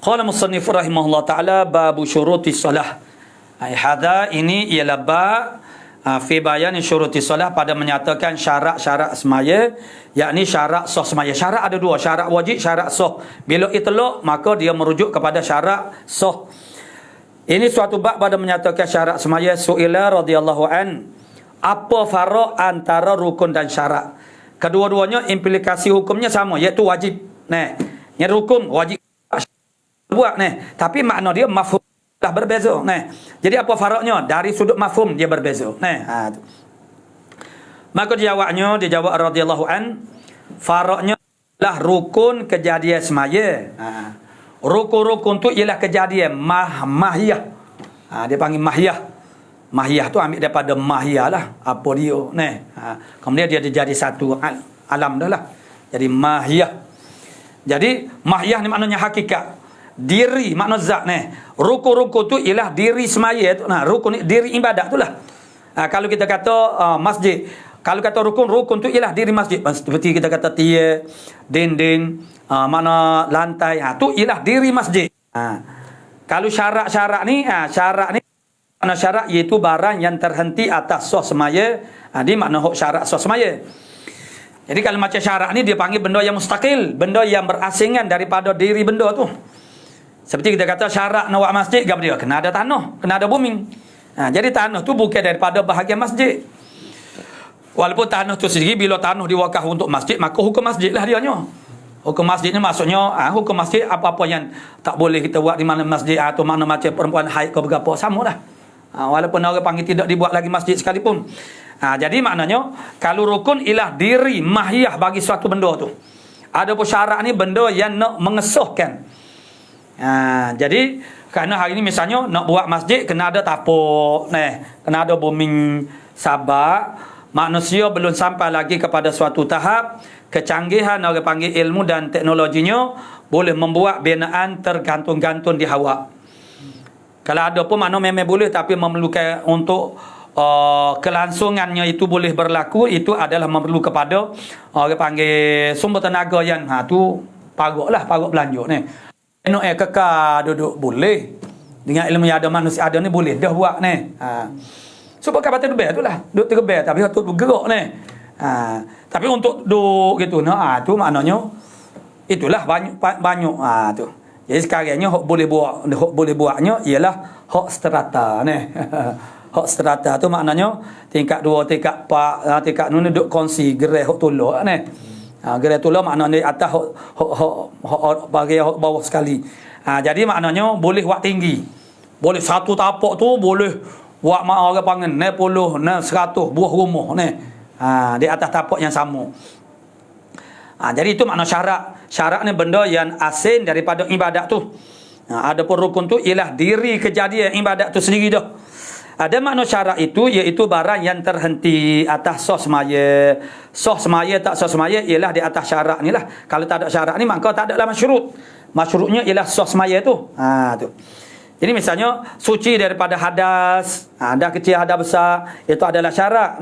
Qala musannif rahimahullah taala bab syurutis solah. Hadza ini ialah bab fi bayan syurutis solah, pada menyatakan syarat-syarat semaya, yakni syarat sah semaya. Syarat ada dua, syarat wajib, syarat sah. Bila itlaq maka dia merujuk kepada syarat sah. Ini suatu bab pada menyatakan syarat semaya. Su'ila radhiyallahu an, apa farak antara rukun dan syarat? Kedua-duanya implikasi hukumnya sama, iaitu wajib. Yang rukun wajib buat tapi makna dia mafhum dah berbeza. Jadi apa faraknya? Dari sudut mafhum dia berbeza. Maka dijawab radhiyallahu an, faraknya adalah rukun kejadian semaya. Rukun-rukun tu ialah kejadian mahiyah. Dia panggil mahiyah. Mahiyah tu ambil daripada mahiyah lah, apa dia. Kemudian dia jadi satu alam dah lah. Jadi mahiyah. Jadi mahiyah ni maknanya hakikat. Diri makna zat. Rukun-rukun tu ialah diri semaya tu. Rukun ni diri ibadat tu lah. Kalau kita kata masjid, kalau kata rukun tu ialah diri masjid. Seperti kita kata tiang, dinding, mana lantai, tu ialah diri masjid. Kalau syarat-syarat ni, makna syarat iaitu barang yang terhenti atas sah semaya. Dia makna syarat sah semaya. Jadi kalau macam syarat ni dia panggil benda yang mustaqil, benda yang berasingan daripada diri benda tu. Seperti kita kata syarat nak buat masjid, apa dia? Kena ada tanah, kena ada bumi. Jadi tanah tu bukan daripada bahagian masjid. Walaupun tanah tu sendiri, bila tanah diwakaf untuk masjid, maka hukum masjid lah dia. Hukum masjid ni maksudnya, hukum masjid apa-apa yang tak boleh kita buat di mana masjid, atau mana macam perempuan haid ke berapa, sama dah. Walaupun orang panggil tidak dibuat lagi masjid sekalipun. Jadi maknanya, kalau rukun ialah diri mahiyah bagi suatu benda tu. Ada pun syarat ni benda yang nak mengesahkan. Jadi kerana hari ni misalnya nak buat masjid kena ada tapuk, kena ada booming sabak. Manusia belum sampai lagi kepada suatu tahap kecanggihan orang panggil ilmu dan teknologinya boleh membuat binaan tergantung-gantung di hawa. Kalau ada pun makna memang boleh, tapi memerlukan untuk kelangsungannya itu boleh berlaku, itu adalah memerlu kepada orang panggil sumber tenaga yang tu parut belanja ni. Kekal duduk boleh. Dengan ilmu yang ada manusia ada ni boleh dah buat ni. Sebab so, kata terbel tu lah. Duduk terbel tapi tu bergerak ni. Tapi untuk duduk gitu tu maknanya itulah banyak tu. Jadi sekarangnya hok boleh buatnya ialah hok strata ni. Hok strata tu maknanya tingkat 2, tingkat 4, tingkat ni duduk kongsi gerai hok tolak ni. Gerai tolak maknanya atas hok bagi hok bawah sekali. Jadi maknanya boleh buat tinggi. Boleh satu tapak tu boleh buat mak orang panggil 90, 100 buah rumah ni. Di atas tapak yang sama. Jadi itu makna syarat. Syarat ni benda yang asing daripada ibadat tu. Adapun rukun tu ialah diri kejadian ibadat tu sendiri dah. Ada makna syarat itu iaitu barang yang terhenti atas sah semaya. Sah semaya tak sah semaya ialah di atas syarat ni lah. Kalau tak ada syarat ni maka tak adalah masyurut. Masyurutnya ialah sah semaya tu. Tu. Jadi misalnya suci daripada hadas, hadas kecil, hadas besar, itu adalah syarat.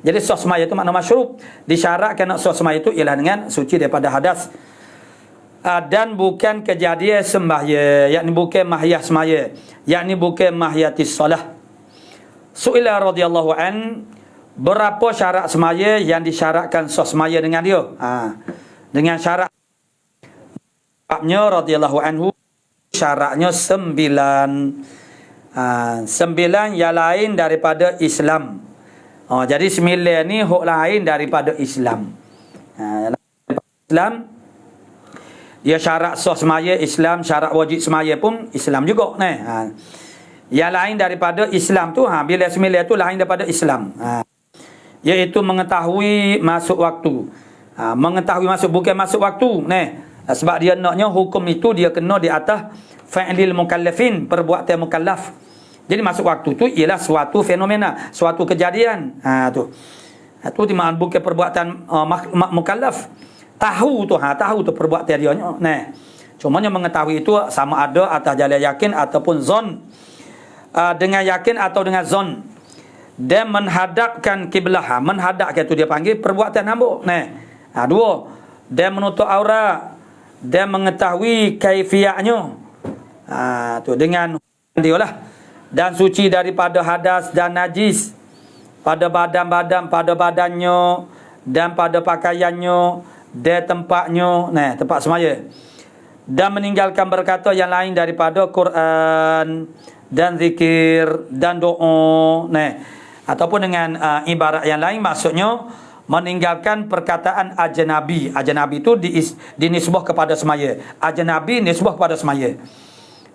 Jadi sah semaya itu makna masyurut. Disyaratkan nak sah semaya itu ialah dengan suci daripada hadas. Dan bukan kejadian sembaya, yakni bukan mahiyah semaya, yakni bukan mahiyatis solah. Su'ila radhiyallahu an, berapa syarat semaya yang disyaratkan sah semaya dengan dia? Dengan syarat radhiyallahu anhu, syaratnya 9. 9 yang lain daripada Islam. Jadi 9 ni hak lain daripada Islam. Islam dia syarat sah semaya Islam, syarat wajib semaya pun Islam juga ni. Yang lain daripada Islam tu bila 9 tu lain daripada Islam. Iaitu mengetahui masuk waktu. Mengetahui masuk bukan masuk waktu ni. Sebab dia naknya hukum itu dia kena di atas fa'ilil mukallafin, perbuatan mukallaf. Jadi masuk waktu tu ialah suatu fenomena, suatu kejadian. Tu dimaksud bukan perbuatan mukallaf. Tahu tu perbuatan dia. Cumanya mengetahui itu sama ada atas jalan yakin ataupun zon. Dengan yakin atau dengan zon. dan menghadapkan kiblah. Menghadapkan itu dia panggil perbuatan hamba. Dua, dan menutup aurat dan mengetahui kaifiatnya. Tu dengan dia lah. Dan suci daripada hadas dan najis pada badannya dan pada pakaiannya dan tempatnya, tempat semaya. Dan meninggalkan berkata yang lain daripada Quran dan zikir dan doa. Ataupun dengan ibarat yang lain, maksudnya meninggalkan perkataan ajnabi. Ajnabi itu dinisbah kepada semaya. Ajnabi nisbah kepada semaya.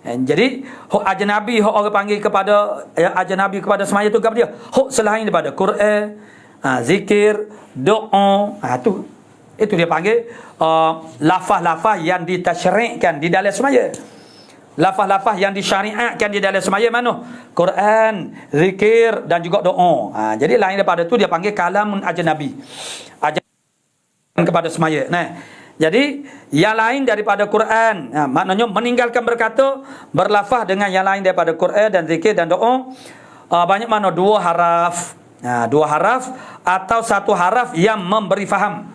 Jadi hak ajnabi, hak orang panggil kepada ajnabi kepada semaya tu apa dia? Hak selain daripada Quran, zikir, doa. Itu dia panggil lafaz-lafaz yang ditasyri'kan di dalam semaya. Lafaz-lafaz yang disyariatkan di dalam semaya mana? Quran, zikir dan juga doa. Jadi lain daripada tu dia panggil kalamun ajnabi. Ajnabi kepada semaya. Jadi yang lain daripada Quran, maknanya meninggalkan berkata, berlafaz dengan yang lain daripada Quran dan zikir dan doa, banyak mana? Dua haraf. Dua haraf atau satu haraf yang memberi faham.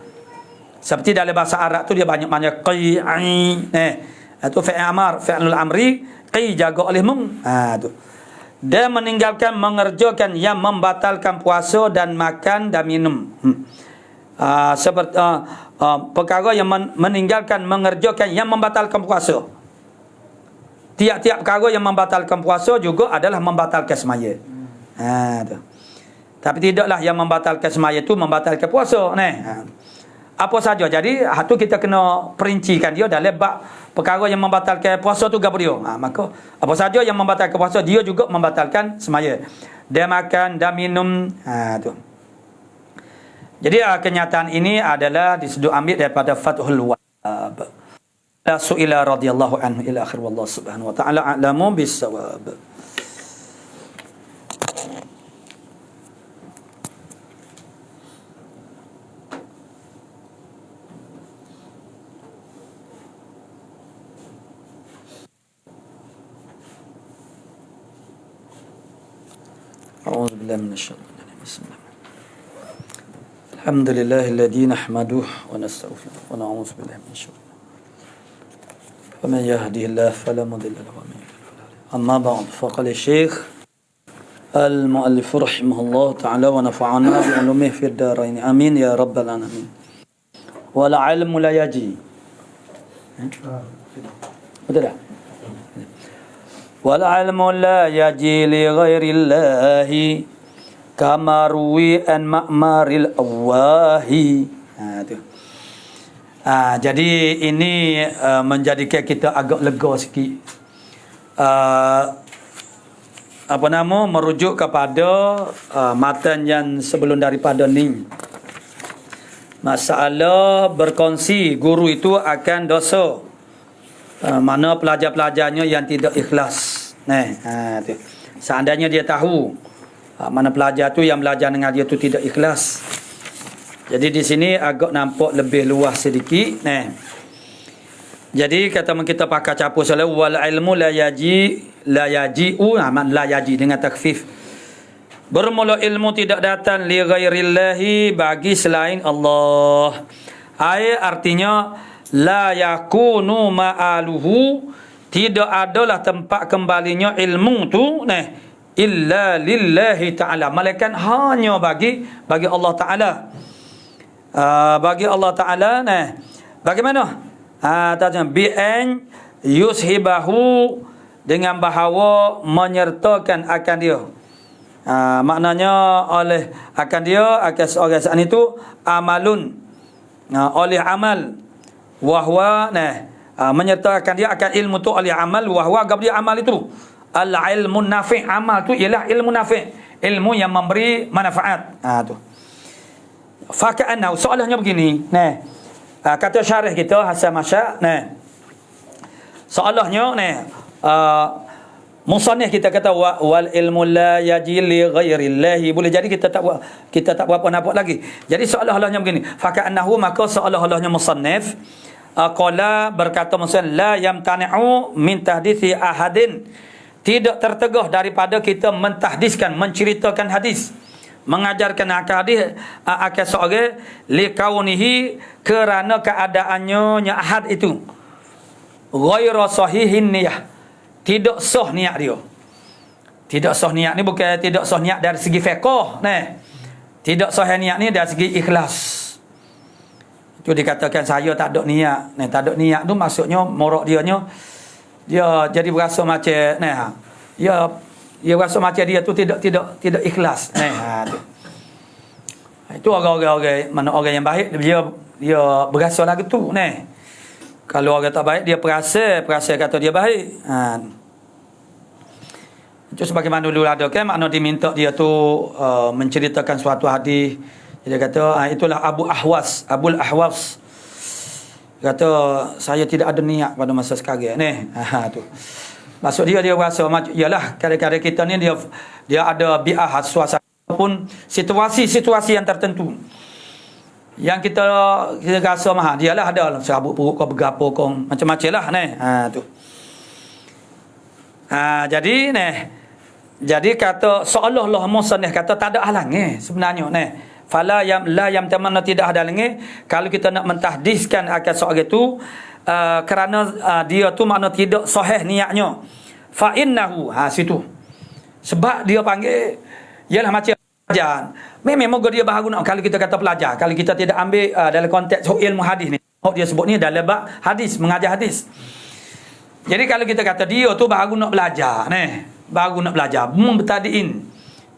Seperti dalam bahasa Arab tu dia banyak qi, itu fi'il amar, fi'lul amri, qi jaga oleh mung. Tu. Dan meninggalkan mengerjakan yang membatalkan puasa dan makan dan minum. Seperti perkara yang meninggalkan mengerjakan yang membatalkan puasa. Tiap-tiap perkara yang membatalkan puasa juga adalah membatalkan semaya. Tu. Tapi tidaklah yang membatalkan semaya itu membatalkan puasa. Apa saja. Jadi tu kita kena perincikan dia dalam bab perkara yang membatalkan puasa tu gapo dia. Maka apa saja yang membatalkan puasa dia juga membatalkan semaya. Dia makan dan minum. Tu. Jadi kenyataan ini adalah disebut ambil daripada Fathul Wahhab. Su'ila radhiyallahu anhu ila akhir, wallahu subhanahu wa ta'ala a'lamu bis-shawab. A'udzu billahi minasyaitonir rajim. Bismillah. Alhamdulillahilladzi nahmaduhu wa nastaghfiruh wa na'udzu billahi min syururi. Faman yahdihillahu fala mudilla lahu wa man yudlil fala hadiya lahu. Amma ba'd, faqala Syekh al-mu'allif rahimahullah ta'ala wa nafa'ana bi 'ulumihi fid darain. Amin ya rabbal alamin. Wal 'ilmu la yaji. Betul tak? Wal 'ilmu la yaji li ghairillahi kama ruwi an ma'maril awahi. Tu. Jadi ini menjadikan kita agak lega sikit. Merujuk kepada matan yang sebelum daripada ni. Masalah berkongsi guru itu akan dosa. Mana pelajar-pelajarnya yang tidak ikhlas. Tu. Seandainya dia tahu mana pelajar tu yang belajar dengan dia tu tidak ikhlas. Jadi di sini agak nampak lebih luas sedikit. Jadi kata kita pakai capur selalu wal ilmu la yaji'u dengan takhfif. Bermula ilmu tidak datang li ghairillahi, bagi selain Allah. Artinya la yakunu ma'aluhu, tidak adalah tempat kembalinya ilmu tu illa lillahi ta'ala, malaikat hanya bagi Allah Ta'ala. Bagi Allah Ta'ala bagaimana? Tanya bi'an yushibahu, dengan bahawa menyertakan akan dia. Maknanya oleh akan dia, akan seorang saat itu amalun, oleh amal, wahwa menyertakan dia akan ilmu tu oleh amal, wahwa gab dia amal itu al-ilmu nafi'. Amal tu ialah ilmu nafi', ilmu yang memberi manfaat. Tu. Faka'anna, soalannya begini. Kata syarih kita Hasan Masya', soalannya musannif kita kata wal ilmu la yaji li ghairillahi. Boleh jadi kita tak buat apa nampak lagi. Jadi soalannya begini. Faka'annahu, maka soalannya musannif qala, berkata musannif, la yamtani'u min tahdithi ahadin, tidak tertegah daripada kita mentahdiskan, menceritakan hadis, mengajarkan hadis akan seorang likaunihi, kerana keadaannya ahad itu ghairu sahihin niyah, tidak sah niat dia. Tidak sah niat ni bukan tidak sah niat dari segi fiqh, tidak sah niat ni dari segi ikhlas. Itu dikatakan saya tak ada niat. Tak ada niat tu maksudnya morak dia jadi berasa macam dia berasa macam dia tu tidak ikhlas. Tu. Itu orang-orang mana orang yang baik dia berasa lagu tu. Kalau orang tak baik dia perasa kata dia baik. Itu sebagaimana dulu ada kan makna diminta dia tu menceritakan suatu hadis. Dia kata itulah Abul Ahwas. Dia kata saya tidak ada niat pada masa sekarang tu. Maksud dia rasa macam iyalah kadang-kadang kita ni dia ada bi'ah suasana pun situasi yang tertentu. Yang kita rasa dialah ada serabut perut kau bergapo kau macam-macam lah tu. Jadi kata seolah-olah musannif kata tak ada halang sebenarnya fala la yamtamanna, tidak ada halang kalau kita nak mentahdiskan akan seorang itu kerana dia tu makna tidak sahih niatnya. Fa innahu situ sebab dia panggil ialah macam pelajar. Memang dia baharu nak kalau kita kata pelajar, kalau kita tidak ambil dalam konteks ilmu hadis ni. Dia sebut ni dalam bab hadis, mengajar hadis. Jadi kalau kita kata dia tu baru nak belajar baru nak belajar mubtadiin.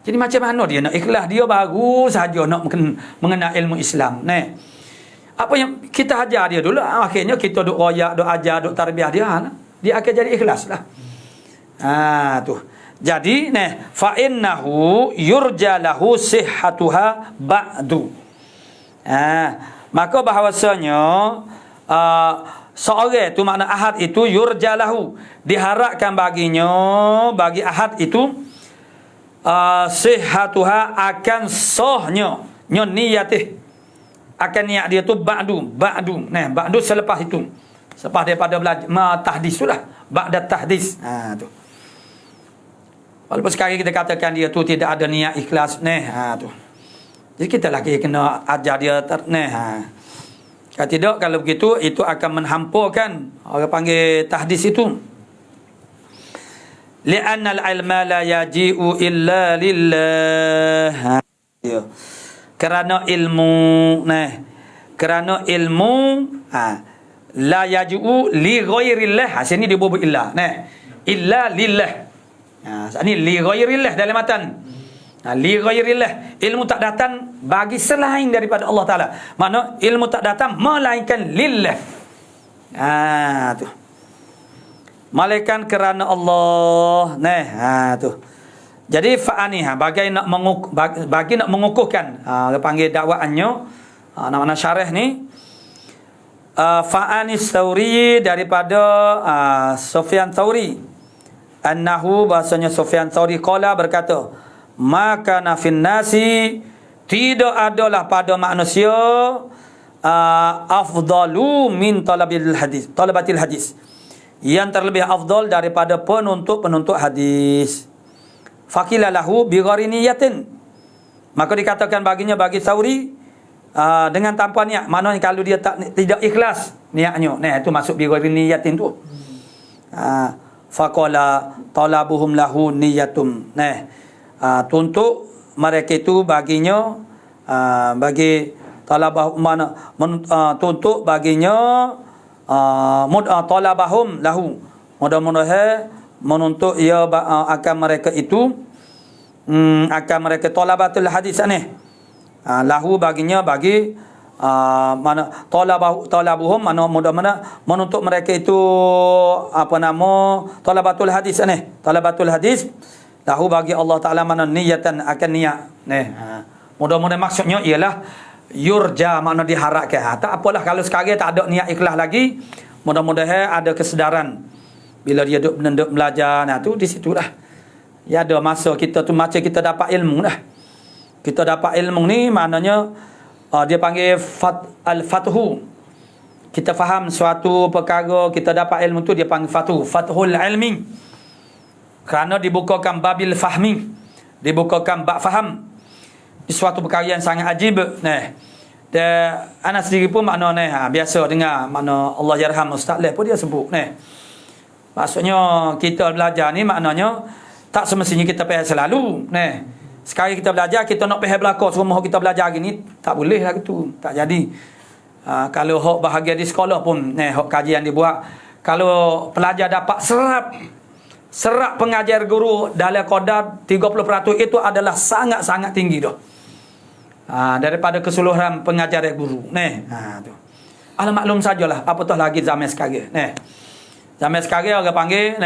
Jadi macam mana dia nak ikhlas, dia baru saja nak mengenal ilmu Islam apa yang kita ajar dia dulu, akhirnya kita duk royak, duk ajar, duk tarbiyah dia akan jadi ikhlas lah. Tu. Jadi fa innahu yurja lahu sihhatuha ba'du. Maka bahawasanya seorang tu makna ahad itu yurja lahu, diharapkan bagi ahad itu sihhatuha akan sahnya niyatih, akan niat dia tu ba'du selepas itu, selepas daripada belajar tahdis itulah ba'da tahdis. Tu. Walaupun sekarang kita katakan dia tu tidak ada niat ikhlas tu. Jadi kita lagi kena ajar dia kalau tidak, kalau begitu itu akan menghampurkan orang panggil tahdis itu. Li'anna al-ilma la yaji'u illa lillah. Kerana ilmu la yaji'u li ghairillah. Sini dia buat illa illa lillah. Ini li ghairillah dalam matan. Li ghairillah, ilmu tak datang bagi selain daripada Allah Taala. Makna ilmu tak datang melainkan lillah. Tu. Malaikan kerana Allah. Tu. Jadi fa'ani bagi nak mengukuhkan dia panggil dakwaannya nama syarah ni fa'ani Tsauri daripada Sufyan Tsauri annahu, bahasanya Sufyan Tsauri qala berkata maka nafin nasi, tidak adalah pada manusia afdalu min talabatil hadis, yang terlebih afdal daripada penuntut hadis. Faqila lahu bi ghairi niyatin, maka dikatakan bagi Tsauri dengan tanpa niat. Maknanya kalau dia tidak ikhlas niatnya, itu masuk bi ghairi niyatin tu. Faqala talabuhum lahu niyatum. Tuntut mereka itu baginya bagi talabah mana tuntut baginya talabahum lahu, mudah-mudahan menuntut ia akan mereka itu akan mereka talabatul hadis lahu baginya bagi mana talabuhum mana mudah-mudahan menuntut mereka itu talabatul hadis talabatul hadis lahu bagi Allah Ta'ala mana niyatan akan niat. Mudah-mudahan maksudnya ialah yurja, makna diharapkan. Tak apalah kalau sekarang tak ada niat ikhlas lagi, mudah-mudahan ada kesedaran bila dia duduk belajar. Tu di situlah ya ada masa kita tu macam kita dapat ilmu dah. Kita dapat ilmu ni maknanya dia panggil al-fathu. Kita faham suatu perkara, kita dapat ilmu tu dia panggil fathul ilmi. Kerana dibukakan babil fahmi, dibukakan bab faham. Ini suatu perkara yang sangat ajib. Dan anak sendiri pun makna biasa dengar makna Allah yarham Ustaz Leh pun dia sebut maksudnya kita belajar ni maknanya tak semestinya kita faham selalu sekali kita belajar kita nak faham belakang semua kita belajar hari ni tak boleh lah gitu, tak jadi. Kalau hok bahagia di sekolah pun hok kajian dibuat, kalau pelajar dapat serap pengajar guru dalam kadar 30% itu adalah sangat-sangat tinggi dah. Daripada keseluruhan pengajar guru. Tu. Maklum sajalah apatah lagi zaman sekarang. Zaman sekarang orang panggil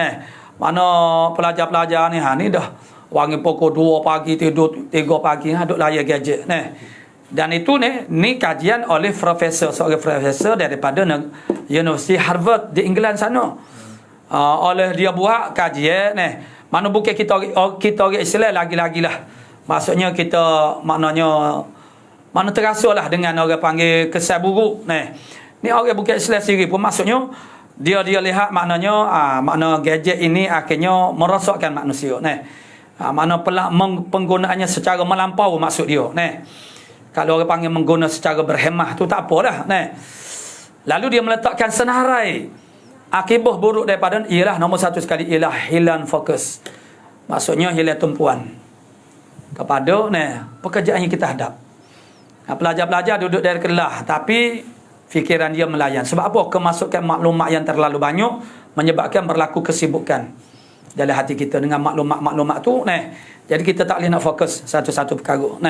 mana pelajar-pelajar ni dah wangi pukul 2 pagi tidur 3 pagi duk layar gadget Dan itu ni kajian oleh seorang profesor daripada Universiti Harvard di England sana. Oleh dia buat kajian mana bukan kita orang Islam lagi-lagi lah. Maksudnya kita mana terasalah dengan orang panggil kesan buruk ni orang bukan Islam sendiri pun maksudnya dia lihat maknanya makna gadget ini akhirnya merosakkan manusia makna penggunaannya secara melampau maksud dia kalau orang panggil menggunakan secara berhemah tu tak apalah lalu dia meletakkan senarai akibat buruk daripada ialah nombor satu sekali ialah hilang fokus, maksudnya hilang tumpuan kepada pekerjaan yang kita hadap. Pelajar-pelajar duduk dari kelas tapi fikiran dia melayan. Sebab apa? Kemasukan maklumat yang terlalu banyak menyebabkan berlaku kesibukan dalam hati kita dengan maklumat-maklumat tu jadi kita tak boleh nak fokus satu-satu perkara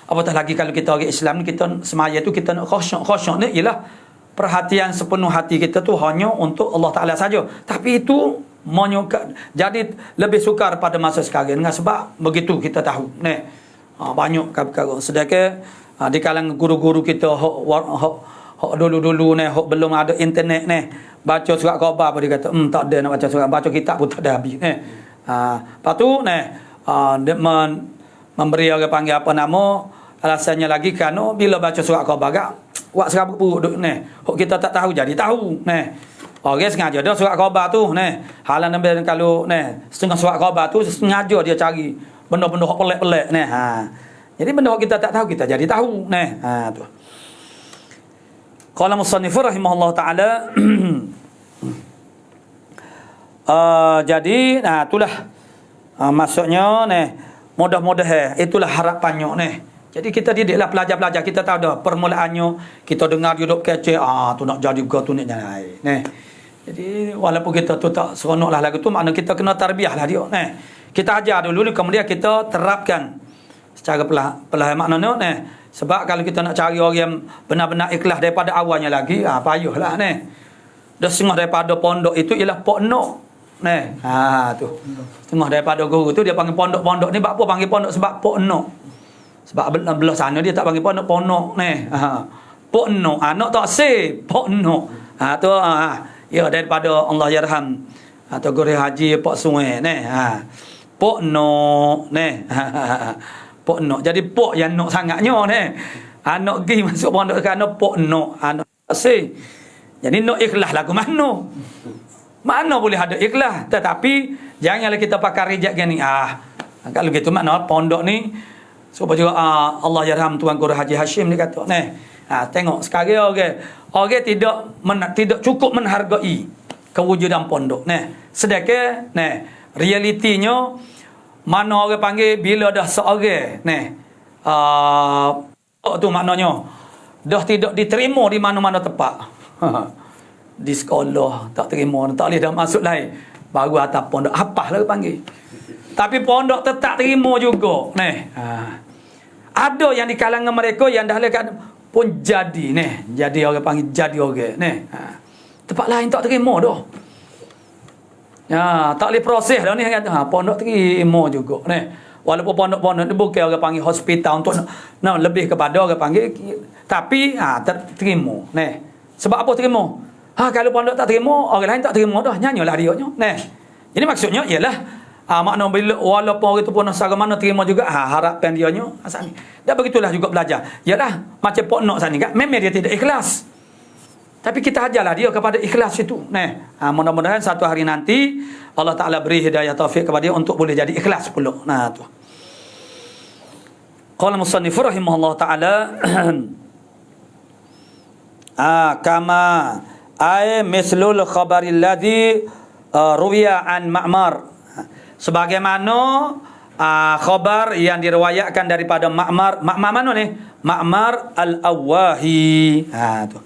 apatah lagi kalau kita orang Islam ni, kita semaya tu kita nak khusyuk ni ialah perhatian sepenuh hati kita tu hanya untuk Allah Ta'ala saja. Tapi itu jadi lebih sukar pada masa sekarang dengan sebab begitu kita tahu banyak perkara. Sedangkan di kalangan guru-guru kita hok dulu-dulu hok belum ada internet baca surat khabar apa dia kata tak ada nak baca surat, baca kitab pun tak ada habis lepas tu dia memberi orang panggil apa nama alasannya lagi kerana bila baca surat khabar buat serabut buruk hok kita tak tahu jadi tahu orang sengaja dah surat khabar tu halan ambil kalau setengah surat khabar tu sengaja dia cari benda-benda hok pelik-pelik jadi benda hok kita tak tahu kita jadi tahu tu. Qala musannif rahimahullah taala jadi itulah maksudnya mudah-mudahan itulah harapannya jadi kita didiklah pelajar-pelajar kita tahu dah permulaannya kita dengar duduk kecil tu nak jadi juga tu nak jadi jadi walaupun kita tu tak seronoklah lagu tu makna kita kena tarbiyahlah dia kita ajar dulu kemudian kita terapkan secara perlahan maknanya sebab kalau kita nak cari orang yang benar-benar ikhlas daripada awalnya lagi payahlah dah setengah daripada pondok itu ialah poknok tu setengah daripada guru tu dia panggil pondok-pondok ni apa panggil pondok sebab poknok sebab belah sana dia tak panggil pondok poknok nak tak say poknok tu ya daripada Allah yarham atau guru haji Pak Sungai poknok poknok jadi pok yang nok sangatnya nak pergi masuk pondok kerana poknok say jadi nok ikhlas lagu mana boleh ada ikhlas tetapi janganlah kita pakai reject gini kalau gitu makna pondok ni supaya juga Allah yarham Tuan Guru Haji Hashim dia kata tengok sekarang orang tidak cukup menghargai kewujudan pondok sedangkan realitinya mana orang panggil bila dah seorang tu maknanya dah tidak diterima di mana-mana tempat di sekolah tak terima tak boleh dah masuk lain baru atas pondok apalah orang panggil tapi pondok tetap terima juga ada yang di kalangan mereka yang dah lekat pun jadi jadi orang panggil jadi orang tempat lain tak terima dah tak boleh proses dah ni pondok terima juga walaupun pondok-pondok ni bukan orang panggil hospital untuk lebih kepada orang panggil tapi terima sebab apa terima kalau pondok tak terima orang lain tak terima dah nyanyilah dia jadi maksudnya ialah makna bila walaupun orang tu pun secara mana terima juga harapan dia nya asal ni dah begitulah juga belajar ialah macam poknok sana kan memang dia tidak ikhlas Tapi kita ajarlah dia kepada ikhlas itu. Mudah-mudahan satu hari nanti Allah Ta'ala beri hidayah taufik kepada dia untuk boleh jadi ikhlas pula. Tu. Qala musannif rahimahullah ta'ala kama ay mislul khabaril ladzi ruwiya an Ma'mar. Sebagaimana khabar yang diriwayatkan daripada Ma'mar. Ma'mar mana ni? Ma'mar al-Awwahi. Tu.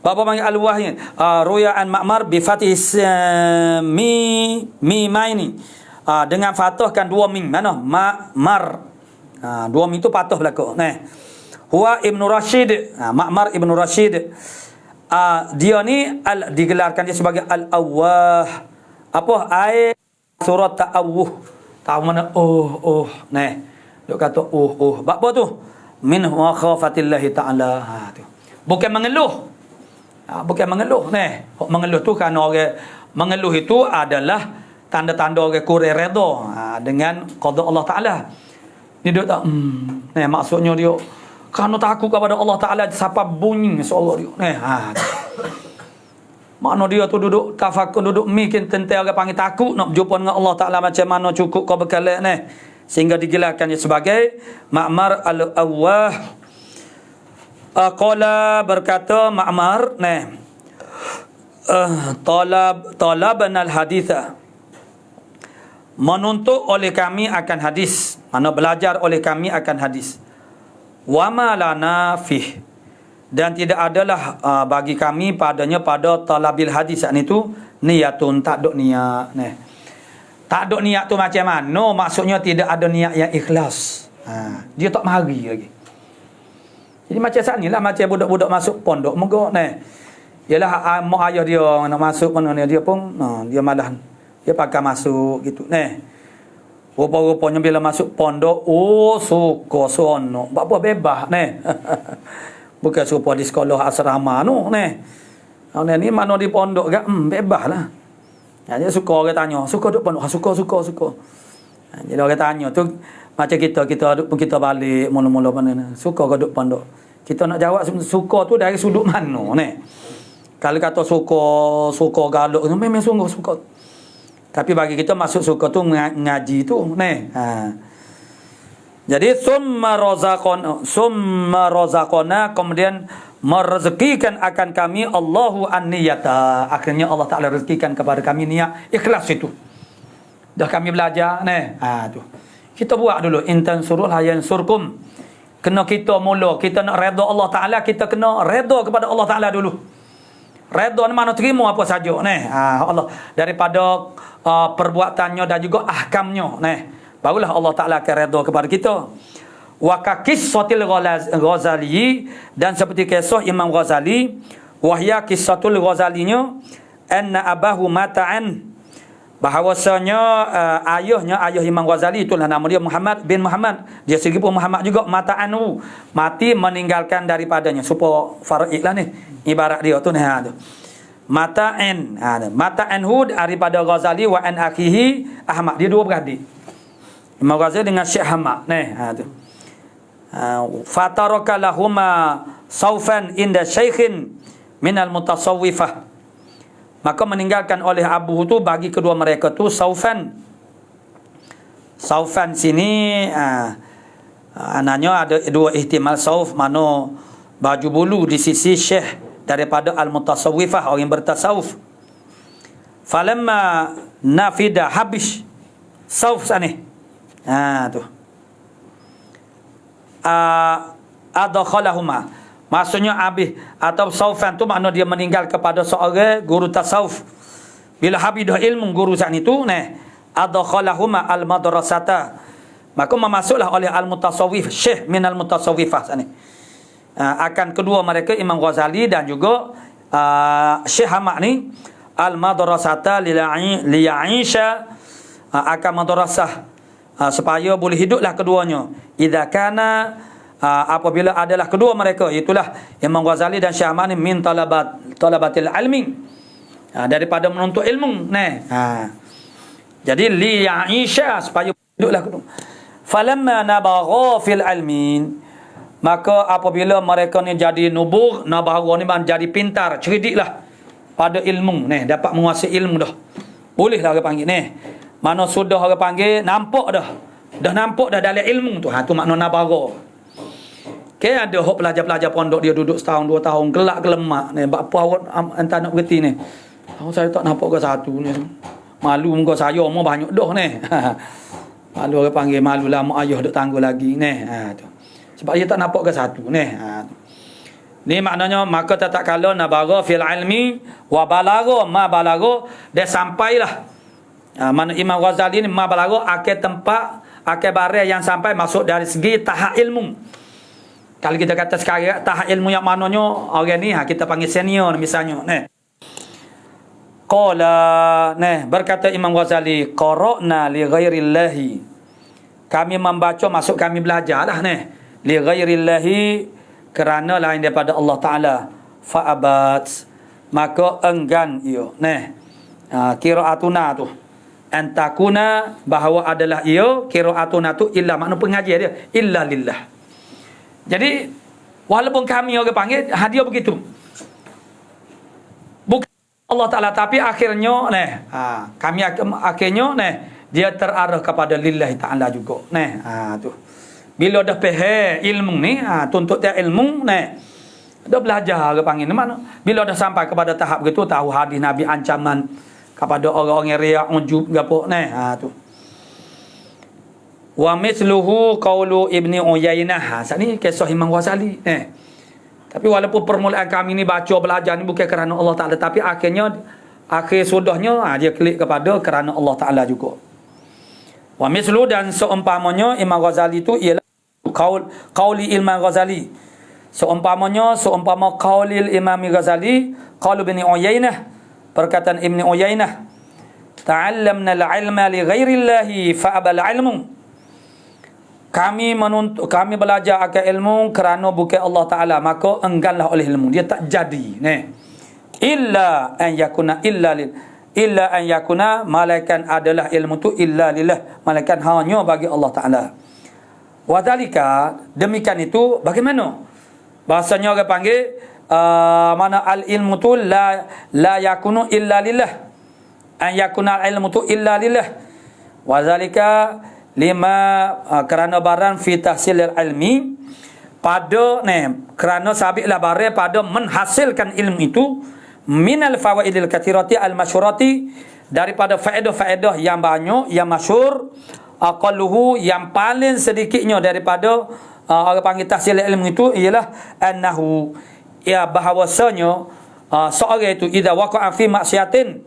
Bapa panggil al-Wahi. Ruya an Ma'mar bi fathih mimaini. Dengan fathahkan dua mim. Mana? Ma'mar. Dua mim itu patuh berlaku. Huwa Ibnu Rashid. Ma'mar Ibnu Rashid. Dia ni digelarkan dia sebagai al-Awwah. Apa? Ai surat ta'awuh. Tahu mana? Dia kata apa tu? Min wa khafatillahi ta'ala. Tu. Bukan mengeluh. Bukan mengeluh. Mengeluh tu kan orang mengeluh itu adalah tanda-tanda orang kurang redha dengan qada Allah Taala. Dia tak maksudnya dia kerana takut kepada Allah Taala siapa bunyi seolah dia. Makna dia tu duduk tafakur, duduk mikir tentang orang panggil takut nak berjumpa dengan Allah Taala macam mana cukup kau bekalan sehingga digelarkan dia sebagai Ma'mar al-Awwah. Qala berkata Ma'mar talabana al-haditha, menuntut oleh kami akan hadis, mana belajar oleh kami akan hadis. Wa ma lana fih, dan tidak adalah bagi kami padanya pada talabil hadis itu niatun, tak ada niat. Tak ada niat tu macam mana? Maksudnya tidak ada niat yang ikhlas. Dia tak mari lagi. Jadi macam saat ni lah, macam budak-budak masuk pondok moga ialah mak ayah dia nak masuk mana dia pun dia malah dia pakai masuk gitu. Rupa-rupanya bila masuk pondok suka seronok. Apa bebas bukan serupa di sekolah asrama ni mana di pondok gak bebas lah. Dia suka orang tanya, suka duduk pondok, suka. Jadi orang tanya tu macam kita balik mula-mula mana suka ke duduk pondok. Kita nak jawab suka tu dari sudut mana Kalau kata suka galuk memang sungguh suka. Tapi bagi kita masuk suka tu ngaji tu Jadi summa razaqana, kemudian merezekikan akan kami Allahu an-niyata. Akhirnya Allah Taala rezekikan kepada kami niat ikhlas itu. Dah kami belajar tu. Kita buat dulu intan surul hayan surkum. Kena kita mula, kita nak redha Allah Taala, kita kena redha kepada Allah Taala dulu. Redha ni mana terima apa saja Allah daripada perbuatannya dan juga ahkamnya barulah Allah Taala akan redha kepada kita. Wa qissatul Ghazali, dan seperti kisah Imam Ghazali, wahya qissatul Ghazalinya anna abahu mata'an, bahawasanya ayah Imam Ghazali itulah nama dia Muhammad bin Muhammad, dia sendiri pun Muhammad juga, mata'anu, mati meninggalkan daripadanya. Supaya faraid lah ni ibarat dia tu mata'anhu daripada Ghazali wa an akhihi Ahmad, dia dua beradik Imam Ghazali dengan Syekh Ahmad tu. Fataraka lahuma saufan inda syaikhin minal mutasawwifah, maka meninggalkan oleh abu tu bagi kedua mereka tu saufan. Saufan sini anaknya ada dua ihtimal sauf, mana baju bulu di sisi syekh daripada al-mutasawwifah, orang yang bertasawuf. Falamma nafida habis sauf sani tu adakhalahuma, maksudnya habis atau saufan tu makna dia meninggal kepada seorang guru tasawuf. Bila habidah ilmu guru saat itu adakhalahuma al-madrasata, maka memasuklah oleh al-mutasawwif syekh min al-mutasawwifah sani akan kedua mereka Imam Ghazali dan juga Syekh Ahmad ni al-madrasata liya'isha, akan madrasah supaya boleh hiduplah keduanya. Idza kana apabila adalah kedua mereka, itulah Imam Ghazali dan Syekh Ahmad ni min talabatil ilmi, daripada menuntut ilmu jadi liya'isha, supaya hiduplah kedua. Falamma nabagha fil ilmin, maka apabila mereka ni jadi nubur, nabara ni jadi pintar, cerdiklah pada ilmu ni, dapat menguasai ilmu dah. Bolehlah orang panggil ni. Mana sudah orang panggil nampak dah. Dah nampak dah dalam ilmu tu. Tu makna nabara. Okay, ada hok pelajar-pelajar pondok dia duduk setahun 2 tahun gelak gelemak ni. Apa awak entah nak berhenti ni. Saya tak nampak ke satu ni. Malu muka saya mau banyak dah ni. Malu orang panggil malulah mak ayah duk tangguh lagi ni. Tu. Sebab dia tak nampak ke satu ni. Ni maknanya maka tak kala nabara fil ilmi wa balagha ma balagha dia sampailah. Mana Imam Ghazali ni ma balagha akhir tempat akhir barang yang sampai masuk dari segi tahap ilmu. Kalau kita kata sekarang tahap ilmu yang mananya orang ni kita panggil senior misalnya ni. Qala berkata Imam Ghazali qara'na li ghairillahi. Kami membaca maksud kami belajarlah ni li ghairillahi kerana lain daripada Allah Ta'ala fa'abat maka enggan ia qiraatuna tu antakuna bahawa adalah ia qiraatuna tu illa makna pengajian dia illa lillah. Jadi walaupun kami orang panggil hadiah begitu bukan Allah Ta'ala tapi akhirnya kami akhirnya dia terarah kepada lillahi ta'ala juga tu. Bila dah faham ilmu ni, tuntut dia ilmu ni. Dah belajar ke panggil ni mana? Bila dah sampai kepada tahap begitu, tahu hadis Nabi ancaman kepada orang-orang yang riak, ujub gapo ni. Tu. Wa mithluhu qaulu Ibni Uyainah. Saat ni kisah Imam Ghazali. Tapi walaupun permulaan kami ni baca belajar ni bukan kerana Allah Ta'ala, tapi akhir sudahnya dia klik kepada kerana Allah Ta'ala juga. Wa mithlu dan seumpamanya Imam Ghazali tu ialah qauli Imam Ghazali. Seumpama qaulil Imam Ghazali, qaul Ibn Uyainah, perkataan Ibn Uyainah, ta'allamna al-ilma li ghairillahi fa'abal ilmu. Kami belajar akan ilmu kerana bukan Allah Ta'ala, maka engganlah oleh ilmu. Dia tak jadi. Illa an yakuna malaikan adalah ilmu tu illa lillah, malaikan hanya bagi Allah Ta'ala. Wadhalika demikian itu bagaimana? Bahasanya orang panggil mana al ilmu tu la yakunu illa lillah. An yakuna al ilmu tu illa lillah. Wadhalika lima kerana barang fi tahsilil ilmi pada kerana sabitlah barang pada menghasilkan ilmu itu minal fawaidil kathirati al masyhurati daripada faedah-faedah yang banyak yang masyhur aqalluhu yang paling sedikitnya daripada orang panggil tahsil ilmu itu ialah annahu bahawasanya seorang itu idza waqa'a fi maksiatin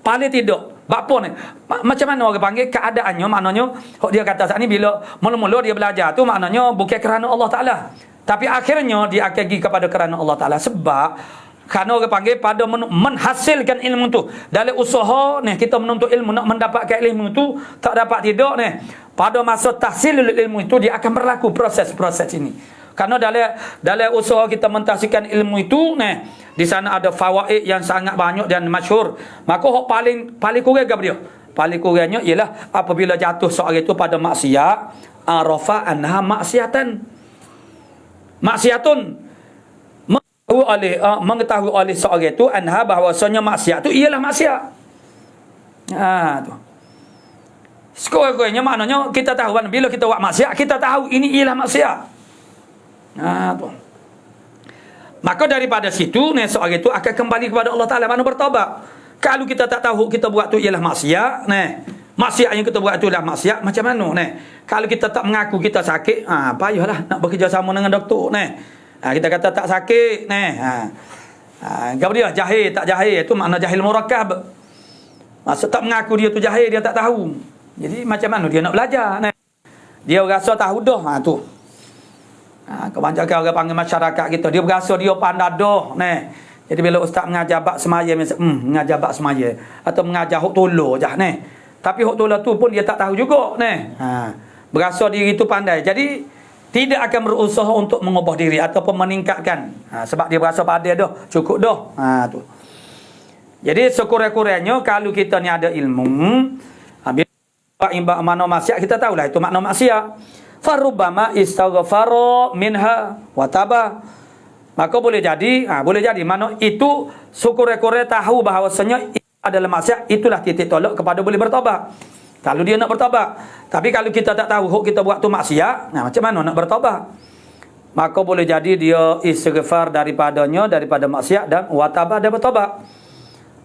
paling tidak apa ni macam mana orang panggil keadaannya maknanya dia kata saat ni bila mula-mula dia belajar tu maknanya bukan kerana Allah Ta'ala tapi akhirnya dia akan pergi kepada kerana Allah Ta'ala sebab kerana orang panggil pada menghasilkan ilmu tu dalam usaha ni kita menuntut ilmu nak mendapatkan ilmu tu tak dapat tidak ni pada masa tahsilul ilmu itu dia akan berlaku proses-proses ini kerana dalam usaha kita mentahsilkan ilmu itu ni di sana ada fawaid yang sangat banyak dan masyhur maka hak paling kurang apa dia paling kurangnya ialah apabila jatuh seorang itu pada maksiat arafa anha maksiatun mengetahui oleh seorang itu anha bahawasanya maksiat tu ialah maksiat. Tu. Sekurang-kurangnya maknanya kita tahu kan bila kita buat maksiat kita tahu ini ialah maksiat. Tu. Maka daripada situ seorang itu akan kembali kepada Allah Taala mana bertaubat. Kalau kita tak tahu kita buat tu ialah maksiat, maksiat yang kita buat tu ialah maksiat macam mana Kalau kita tak mengaku kita sakit, payahlah nak bekerjasama dengan doktor kita kata tak sakit apa dia jahil tak jahil itu makna jahil murakkab maksud tak mengaku dia tu jahil dia tak tahu jadi macam mana dia nak belajar dia rasa tahu dah tu kebanyakan orang panggil masyarakat kita dia berasa dia pandai dah jadi bila ustaz mengajar bab semaya mengajar bab semaya atau mengajar hak tolo jah tapi hak tolo tu pun dia tak tahu juga berasa diri tu pandai jadi tidak akan berusaha untuk mengubah diri ataupun meningkatkan sebab dia berasa pada dah cukup dah tu. Jadi sekurang-kurangnya kalau kita ni ada ilmu bila mana maksiat kita tahulah itu makna maksiat farubbama istaghfara minha wa taba. Maka boleh jadi, mana itu syukur-syukur tahu bahawasanya adalah maksiat, itulah titik tolak kepada boleh bertaubat. Kalau dia nak bertaubat. Tapi kalau kita tak tahu huk kita buat tu maksiat, macam mana nak bertaubat? Maka boleh jadi dia istighfar daripada maksiat dan wataba dia bertaubat.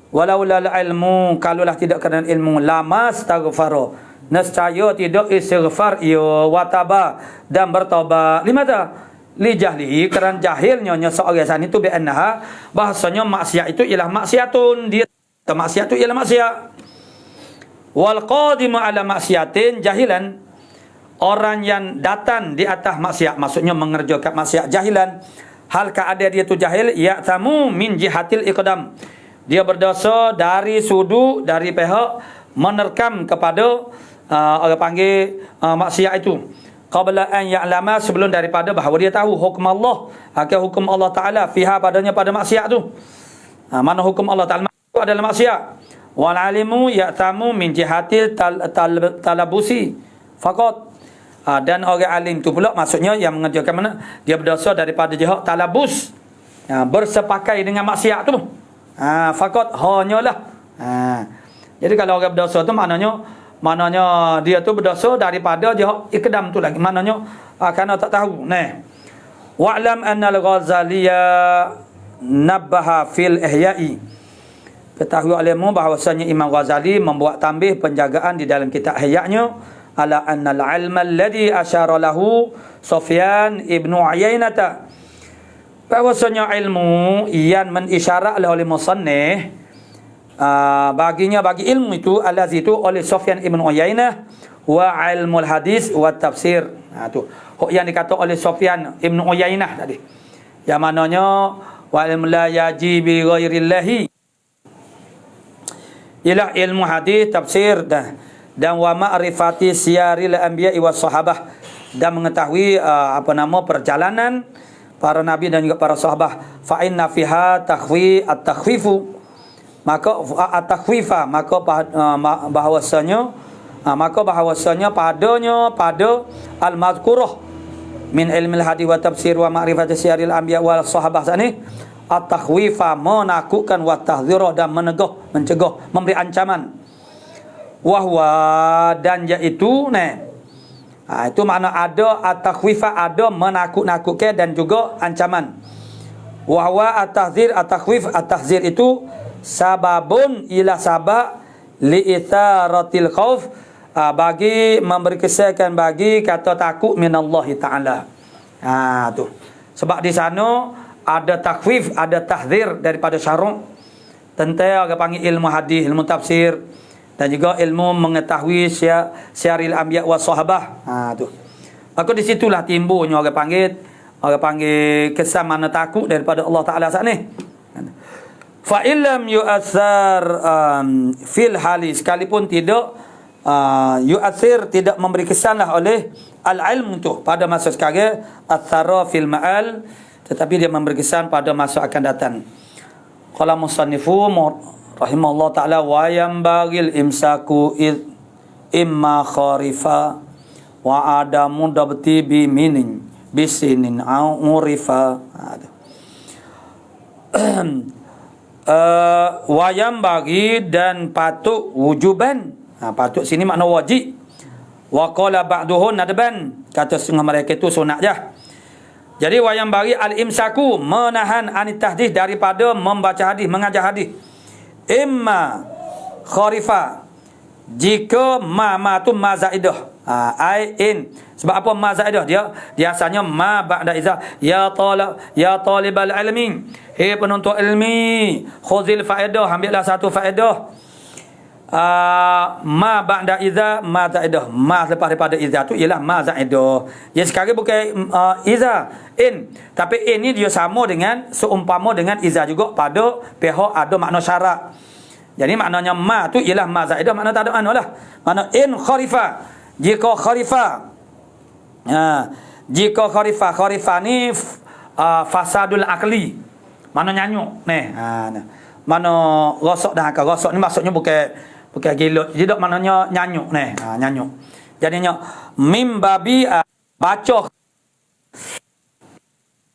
Walau lal ilmu, kalulah tidak kerana ilmu, lama astaghfaro, nescaya tidak istighfar ia wataba dan bertaubat. Limata li jahlihi, kerana jahilnya seorang san itu bi annaha, bahasanya maksiat itu ialah maksiatun, dia maksiat itu ialah maksiat. Wal qadimu ala maksiatin jahilan, orang yang datang di atas maksiat, maksudnya mengerjakan maksiat jahilan, hal keadaan dia tu jahil, ya'tamu min jihatil iqdam, dia berdosa dari pihak menerkam kepada orang panggil maksiat itu. Qabla an ya'lama, sebelum daripada bahawa dia tahu hukum Allah, hukum Allah Ta'ala fiha padanya pada maksiat tu. Mana hukum Allah Ta'ala itu adalah maksiat. Wal alimu ya'tamu min jihatil talabusi faqat. Dan orang alim tu pula maksudnya yang mengerjakan mana? Dia berdosa daripada jihad talabus, bersepakai dengan maksiat tu. Faqat, hanyalah. Jadi kalau orang berdosa tu maknanya dia tu berdosa daripada jihad ikdam tu lagi. Maknanya kerana tak tahu. Wa'lam anna al-Ghazaliyya nabbaha fil ihya'i. Ketahui olehmu bahawasanya Imam Ghazali membuat tambih penjagaan di dalam kitab Ihya'-nya, ala annal ilma alladhi asyara lahu Sufyan ibnu Uyainah, bahawasanya ilmu yang menisyarat oleh musannif bagi ilmu itu allazi itu oleh Sufyan ibnu Uyainah, wa ilmul hadis wa tafsir. Tu yang dikata oleh Sufyan ibnu Uyainah tadi, yang maknanya wa ilmu la yaji bi ghairillahi, ialah ilmu hadis, tafsir dan wa ma'rifati siyaril anbiya'i was sahabah, dan mengetahui perjalanan para nabi dan juga para sahabat. Fa inna fiha at-takhwifu, maka at-takhwifa, maka bahawasanya pada al-mazkurah min ilmil hadis wa tafsir wa ma'rifati siyaril anbiya' wal sahabah sani, at-takhwifa, menakutkan, wa tahdzira, dan mencegah, memberi ancaman. Wahwa, dan iaitu itu makna ada at-takhwifa, ada menakut-nakutkan dan juga ancaman. Wahwa at-tahdzir, at-takhwif, at-tahdzir itu sababun ila sabab li itharatil khauf, bagi memberi kesan bagi kata takut minallahi ta'ala. Tu sebab di sana ada takhwif, ada tahdzir daripada syarak tentang orang panggil ilmu hadis, ilmu tafsir, dan juga ilmu mengetahui syaril anbiya was sahabah. Tu. Maka di situlah timbulnya orang panggil kesan mana takut daripada Allah Taala saat ni. Fa illam yu'athar fil hali, sekalipun tidak yu'athir, tidak memberi kesanlah oleh al-ilm tu pada masa sekarang, athara fil ma'al, tetapi dia memberi kesan pada masa akan datang. Qala musannifu rahimahullah ta'ala, wa yambagil imsaku imma kharifa wa adamu dabti bi minin bisinin au urifa. Wayam bagi, dan patut wujuban. Patut sini makna wajib. Wa qala ba'duhun nadban, kata setengah mereka itu sunat je. Jadi wayam bagi al-imsaku, menahan anit tahdis, daripada membaca hadis, mengajar hadis. Imma kharifa, jika ma tu ma zaidah, ai in. Sebab apa ma zaidah? Dia asalnya ma ba'da iza, ya talibal ilmi, hei penuntut ilmi, khuzil faedah, ambillah satu faedah. Ma ba'da iza ma zaidah, ma lepas daripada iza tu ialah ma zaidah. Jadi sekarang bukan iza in, tapi in ni dia sama dengan, seumpama dengan iza juga pada pihak ada makna syarat. Jadi maknanya ma tu ialah ma zaidah, makna tak ada lah. Makna in kharifa, jika kharifa, jika kharifa ni fasadul akli, mana nyanyuk mana rosak dah akal. Rosak ni maksudnya bukan gilut, tidak, maknanya nyanyuk nyanyuk. Jadinya mimbabi baca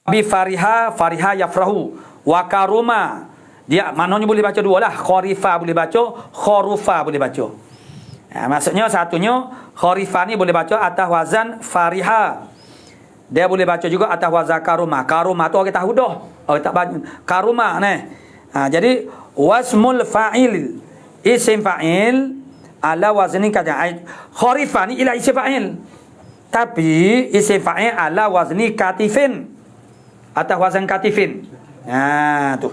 bi fariha yafrahu wa karuma. Dia maknanya boleh baca dua lah. Kharifa boleh baca, kharufa boleh baca. Maksudnya satunya kharifa ni boleh baca atas wazan fariha. Dia boleh baca juga atas wazan karuma. Karuma tu orang tahu dah. Orang tak baca karuma ni. Jadi wasmul fa'il, isim fa'il ala wazni kata. Kharifa ni ialah isim fa'il. Tapi isim fa'il ala wazni katifin. Atas wazan katifin. Tu.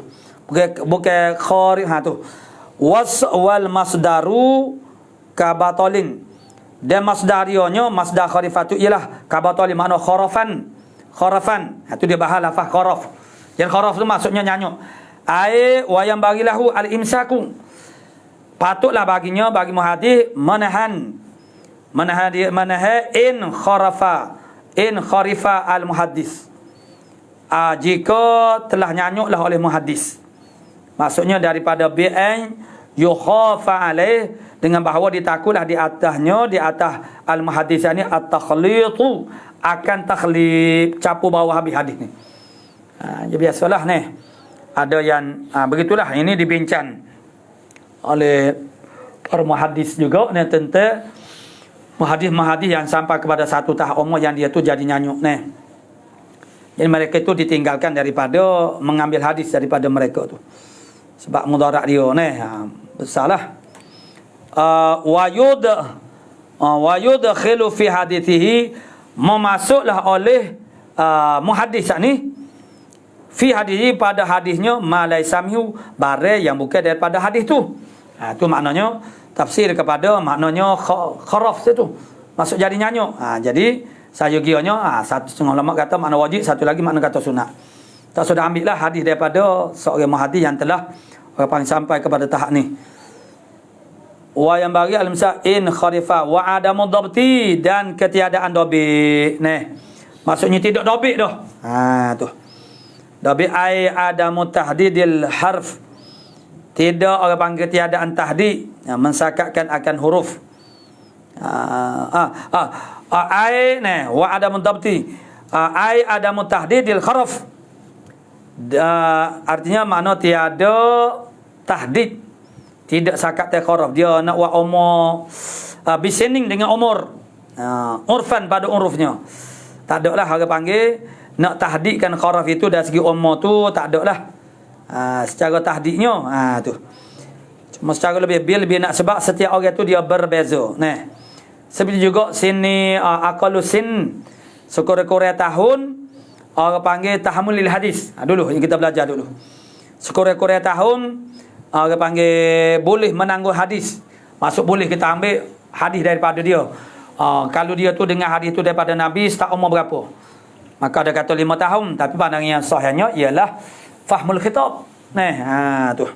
Bukan kharif tu. Wal masdaru kabatolin. Dan masdarionya masdar kharifatu ialah kabatolin, makna kharafan. Itu dia bahas lafaz kharaf. Yang kharaf tu maksudnya nyanyuk. Wa yang bagilahu al-imsaku. Patutlah baginya bagi muhadis menahan in kharifa al-muhaddis. Jika telah nyanyuklah oleh muhaddis. Maksudnya daripada bi'an yukhafa alaih, dengan bahawa ditakutlah di atasnya, di atas al-muhaddis ni at-takhlitu, akan takhlid, campur bawah habis hadis ni. Jadi biasalah ni. Ada yang begitulah, ini dibincang oleh para muhaddis juga ni, tentang muhaddis yang sampai kepada satu tahap umur yang dia tu jadi nyanyuk ni. Jadi mereka itu ditinggalkan daripada mengambil hadis daripada mereka tu. Sebab mudarat dia ni besarlah. Wa yudkhilu fi hadithihi, memasuklah oleh muhaddis ni fi hadithihi, pada hadisnya ma laisamihu, barang yang bukan daripada hadis tu. Tu maknanya tafsir kepada maknanya kharaf tu. Masuk jadi nyanyuk. Jadi sayogianya satu setengah ulama kata makna wajib, satu lagi makna kata sunat. Tak sudah ambillah hadis daripada seorang muhaddis yang telah orang sampai kepada tahap ni. Wa yang bagi al-misa'in kharifa wa adamu dhabti, dan ketiadaan dhabit. Maksudnya tidak dhabit dah. Tu. Dhabit ai adamu tahdidil harf. Tidak orang panggil tiadaan tahdid, mensakatkan akan huruf. Ai wa adamu dhabti. Ai adamu tahdidil harf. Artinya makna tiada tahdid, tidak sakat huruf. Dia nak buat umur bisening dengan umur, urfan pada urufnya. Tak ada lah orang panggil nak tahdidkan huruf itu dari segi umur tu, tak ada lah. Secara tahdidnya tu. Cuma secara lebih nak, sebab setiap orang tu dia berbeza. Seperti juga sini aqallu sin, sekurang-kurang tahun orang panggil tahammulil hadis. Dulu yang kita belajar dulu. Sekurang-kurang tahun orang panggil boleh menanggung hadis. Masuk boleh kita ambil hadis daripada dia. Kalau dia tu dengar hadis tu daripada Nabi start umur berapa? Maka dia kata 5 tahun, tapi pandangan yang sahihnya ialah fahmul khitab. Tu.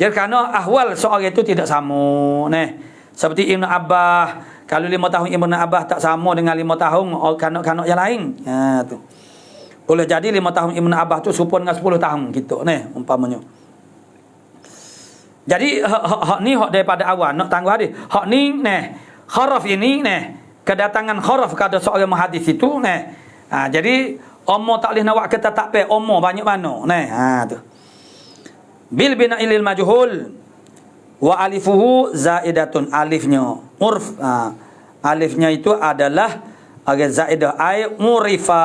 Jadi kerana ahwal seorang itu tidak sama. Seperti Ibn Abbas, kalau 5 tahun Ibn Abbas tak sama dengan 5 tahun kanak-kanak yang lain. Tu. Boleh jadi 5 tahun Ibn Abbas tu serupa dengan 10 tahun kita umpamanya. Jadi hak ni hak daripada awal nak tangguh hadis. Hak ni kharaf ini kedatangan kharaf kepada seorang muhaddis itu jadi umur tak boleh nak buat kata tak pe umur banyak mana tu. Bil bina'il majhul wa alifuhu zaidatun, alifnya urf, alifnya itu adalah agak zaidah, ai urifa.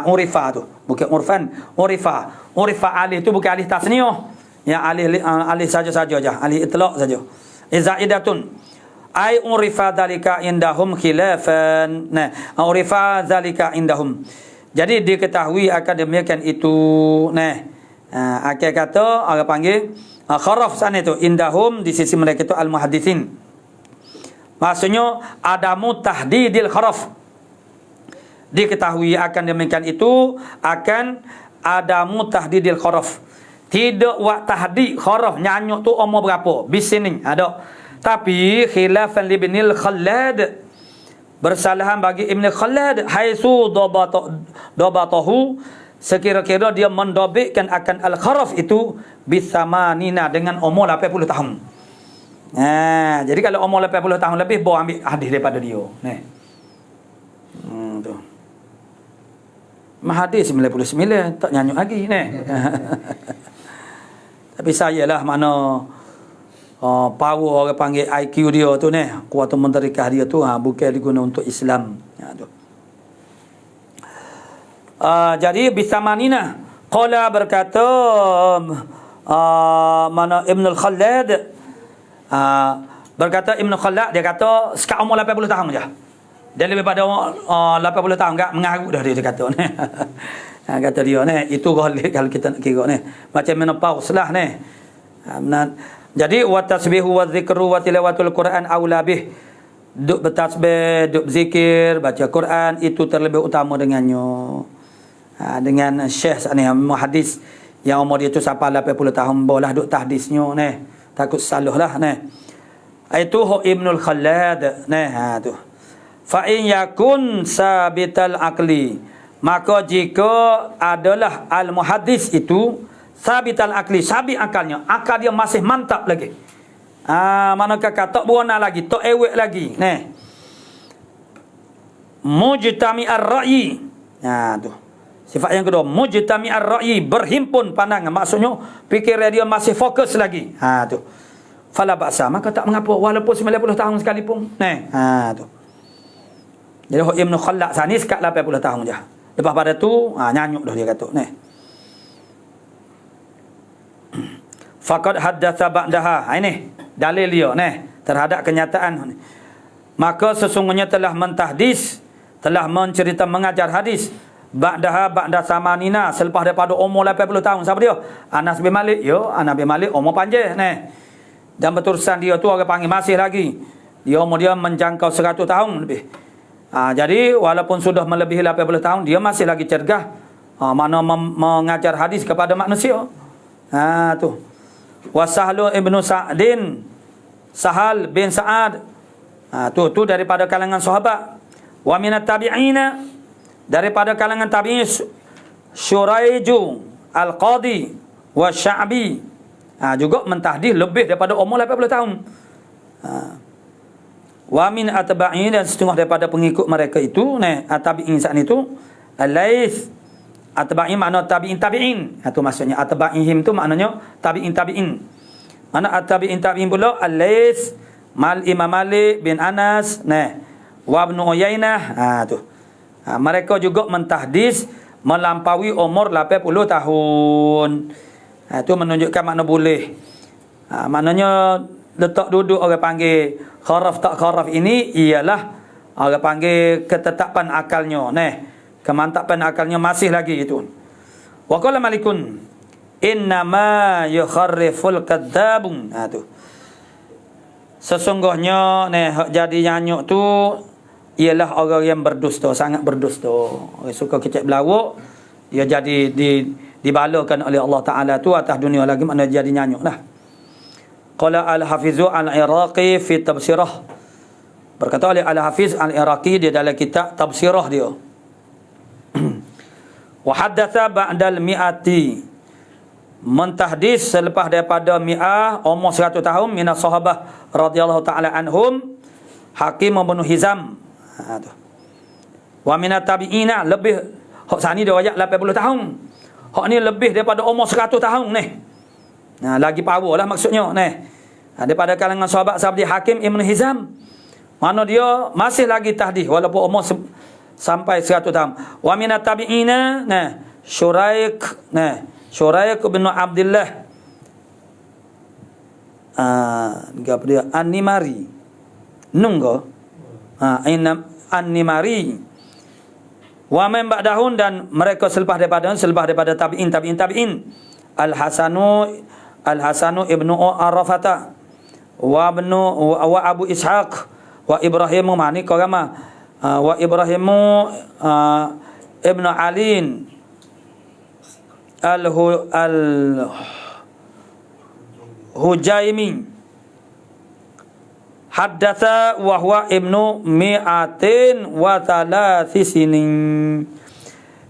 Urifa tu bukan urfan, urifa alif tu bukan alif tasniyah, yang alif saja-saja je, alif itlaq saja. Zaidatun ai urifa dzalika indahum khilafan. Urifa dzalika indahum, jadi diketahui akan demikian itu. Akhir kata orang panggil kharaf sana itu indahum, di sisi mereka itu al-muhadditsin. Maksudnya adamu tahdidil kharaf, diketahui akan demikian itu akan adamu tahdidil kharaf. Tidak buat tahdid kharaf nyanyuk tu umur berapa bisening ada. Tapi khilafan li Ibnil Khallad, bersalahan bagi Ibn Khallad, haitsu dabatahu, sekira-kira dia mendobitkan akan al-kharaf itu bisamanina, dengan umur 80 tahun. Jadi kalau umur 80 tahun lebih boleh ambil hadis daripada dia. Tu. Mahadis 99, tak nyanyuk lagi ni. Tapi saya lah mana power orang panggil IQ dia tu ni, kuat menterikah dia tu, bukan diguna untuk Islam. Tu. Jadi bisamanina qala berkata mana Ibnul Khallad, berkata Ibnu Khallad, dia kata sekat umur 80 tahun je. Dia lebih pada 80 tahun enggak mengarut dah dia kata ni. Kata dia ni, itu ghalib kalau kita nak kira ni. Macam menopause lah ni. Jadi wa tasbihu wa dzikru wa tilawatul Quran aula bih. Duk bertasbih, duk berzikir, baca Quran itu terlebih utama dengannya. Dengan syekh ni muhaddis yang umur dia tu sampai 80 tahun bolah duk tahdisnya ni. Takut salah lah ni. Itu Ibnul Khallad ni tu. Fa in yakun sabital aqli, maka jika adalah al muhaddis itu sabital aqli, sabit akalnya, akal dia masih mantap lagi. Manakah kata buana lagi, tok ewek lagi. Nah. Mujtami ar-ra'yi. Tu. Sifat yang kedua, mujtami ar-ra'yi, berhimpun pandangan. Maksudnya fikiran dia masih fokus lagi. Tu. Fala ba'sa, maka tak mengapa walaupun 90 tahun sekalipun. Nah. Tu. Jadi Ibnu Khallad sani sekat 80 tahun je. Lepas pada tu nyanyuk dah dia kata ni. Faqad haddatsa ba'daha. Ini dalil dia ni terhadap kenyataan ni. Maka sesungguhnya telah mentahdis, telah mencerita mengajar hadis ba'daha ba'da samanina, selepas daripada umur 80 tahun. Siapa dia? Anas bin Malik. Anas bin Malik umur panjang ni. Dan berterusan dia tu orang panggil masih lagi. Dia umur dia menjangkau 100 tahun lebih. Jadi walaupun sudah melebihi 80 tahun, dia masih lagi cergah. Mana mengajar hadis kepada manusia. Tu. Wa Sahlu ibnu Sa'din, Sahal bin Sa'ad. Tu daripada kalangan sahabat. Wa minat tabi'ina, daripada kalangan tabi'in Syuraiju Al-Qadi wa Sya'bi. Juga mentahdis lebih daripada umur 80 tahun. Wa min atba'in, dan setengah daripada pengikut mereka itu tabi'in saat itu Al-Laits. Atba'in makna tabi'in. Itu maksudnya atba'ihim tu maknanya tabi'in. Mana tabi'in pula Al-Laits, Imam Malik bin Anas, wa Ibnu Uyainah. Tu. Mereka juga mentahdis melampaui umur 80 tahun. Itu menunjukkan makna boleh. Maknanya letak duduk orang panggil kharaf tak kharaf ini ialah orang panggil ketetapan akalnya. Kemantapan akalnya masih lagi itu. Wa qala Malikun innama yukharriful kadzabun. Tu. Sesungguhnya jadi nyanyuk tu ialah orang yang berdusta, sangat berdusta. Orang suka kecek belawak, dia jadi dibalakan oleh Allah Taala tu atas dunia lagi, mana jadi nyanyuk lah. Qala al-Hafizu al-Iraqi fi Tabsirah. Berkata oleh Al-Hafiz al-Iraqi dia dalam kitab Tabsirah dia. Wa haddatsa ba'dal mi'ati, mentahdis selepas daripada mi'ah umur 100 tahun minas sahabah radhiyallahu taala anhum Hakim bin Hizam. Wa minat tabi'ina, lebih hak sani dia ayat 80 tahun. Hak ni lebih daripada umur 100 tahun ni. Lagi power lah maksudnya daripada kalangan sahabat seperti Hakim Ibn Hizam, mana dia masih lagi tahdis walaupun umur sampai 100 tahun. Wa minat tabi'ina Syuraik bin Abdullah apa dia An-Nimari nunggu An-Nimari wa man ba'dahun, dan mereka selepas daripada tabi'in Al-Hasanu ibnu Arafata wa Abu Ishaq wa Ibrahimu mani korama wa Ibrahimu ibnu Alin Al-Hujaimi haddatsa wa huwa ibnu mi'atin wa thalathi sinin.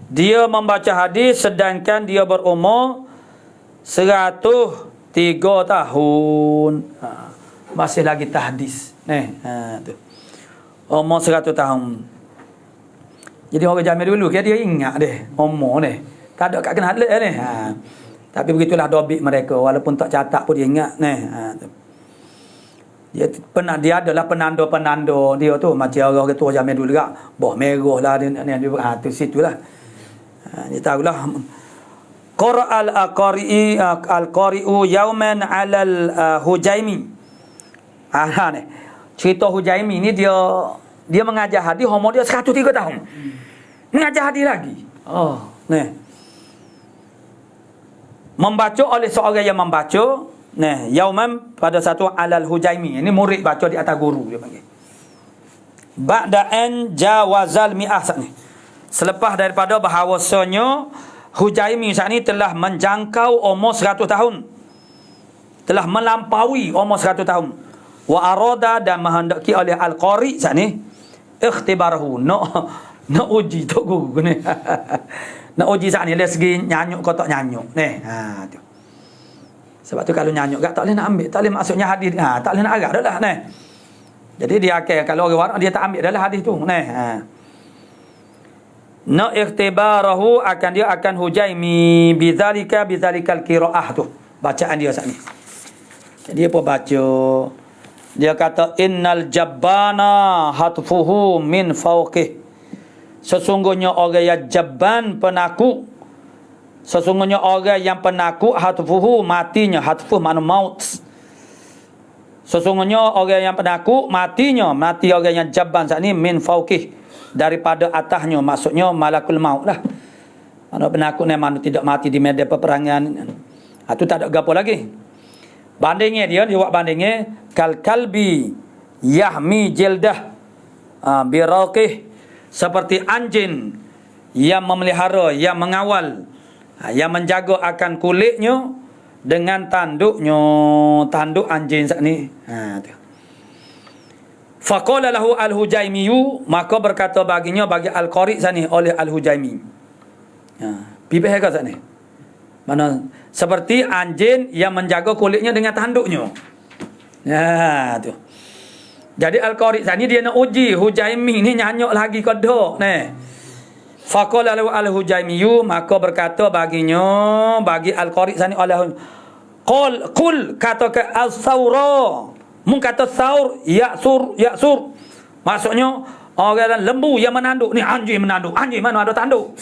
Dia membaca hadis sedangkan dia berumur 103 tahun. Masih lagi tahdis. Tu. Umur 100 tahun. Jadi orang Jamil dulu dia ingat deh umur ni. Tak ada kat kena hadlet ni. Tapi begitulah dobik mereka walaupun tak catat pun dia ingat ni. Dia adalah penanda-penanda dia tu macam orang tua Jamil dulu juga. Boh merah lah dia tu situlah. Dia tahulah Qara al-qari'u yauman 'ala al-Hujaimi. Ni. Cerita Hujaimi ni dia mengajar hadis umur dia 103 tahun. Mengajar hadis lagi. Ni. Membaca oleh seorang yang membaca, yauman pada satu 'ala al-Hujaimi. Ini murid baca di atas guru dia panggil. Ba'da an jawazal mi'ah ni. Selepas daripada bahawasanya Hujaimi saat ini telah menjangkau umur 100 tahun. Telah melampaui umur 100 tahun. Wa arada dan menghendaki oleh Al-Qari saat ini ikhtibarahu. Nak uji tok guru ni. Nak uji saat ni dari segi nyanyuk kau tak nyanyuk. Tu. Sebab tu kalau nyanyuk tak boleh nak ambil, tak boleh maksudnya hadis. Tak boleh nak agak dah lah Jadi dia akan kalau orang warak dia tak ambil dah lah hadis tu. Na ikhtibarahu dia akan Hujaimi bidzalikal qiraah tu bacaan dia saat ni. Jadi apa baca dia kata innal jabbana hatfuhu min fawqih. Sesungguhnya orang yang jabban penakut, sesungguhnya orang yang penakut hatfuhu matinya, hatfuh makna maut. Sesungguhnya orang yang penakut matinya, mati orang yang jabban saat ni min fawqih, daripada atasnya, maksudnya malakul maut lah. Mana penakut ni mana tidak mati di medan peperangan. Itu tak ada gapo lagi. Bandingnya dia buat bandingnya kal kalbi yahmi jildah biraqih, seperti anjing yang memelihara, yang mengawal, yang menjaga akan kulitnya dengan tanduk anjing saat ni. Tu. Faqala lahu al-Hujaimiyu, maka berkata baginya bagi Al-Qari sani oleh Al-Hujaimi. Pipih ke sani? Mana seperti anjing yang menjaga kulitnya dengan tanduknya. Tu. Jadi Al-Qari sani dia nak uji Hujaimi ni nyanyuk lagi ke dak ni. Faqala lahu al-Hujaimiyu, maka berkata baginya bagi Al-Qari sani oleh qul kata ke as-saura. Mung kata saur, ya'sur. Maksudnya orang lembu yang menanduk ni, anjing menanduk. Anjing mana ada tanduk?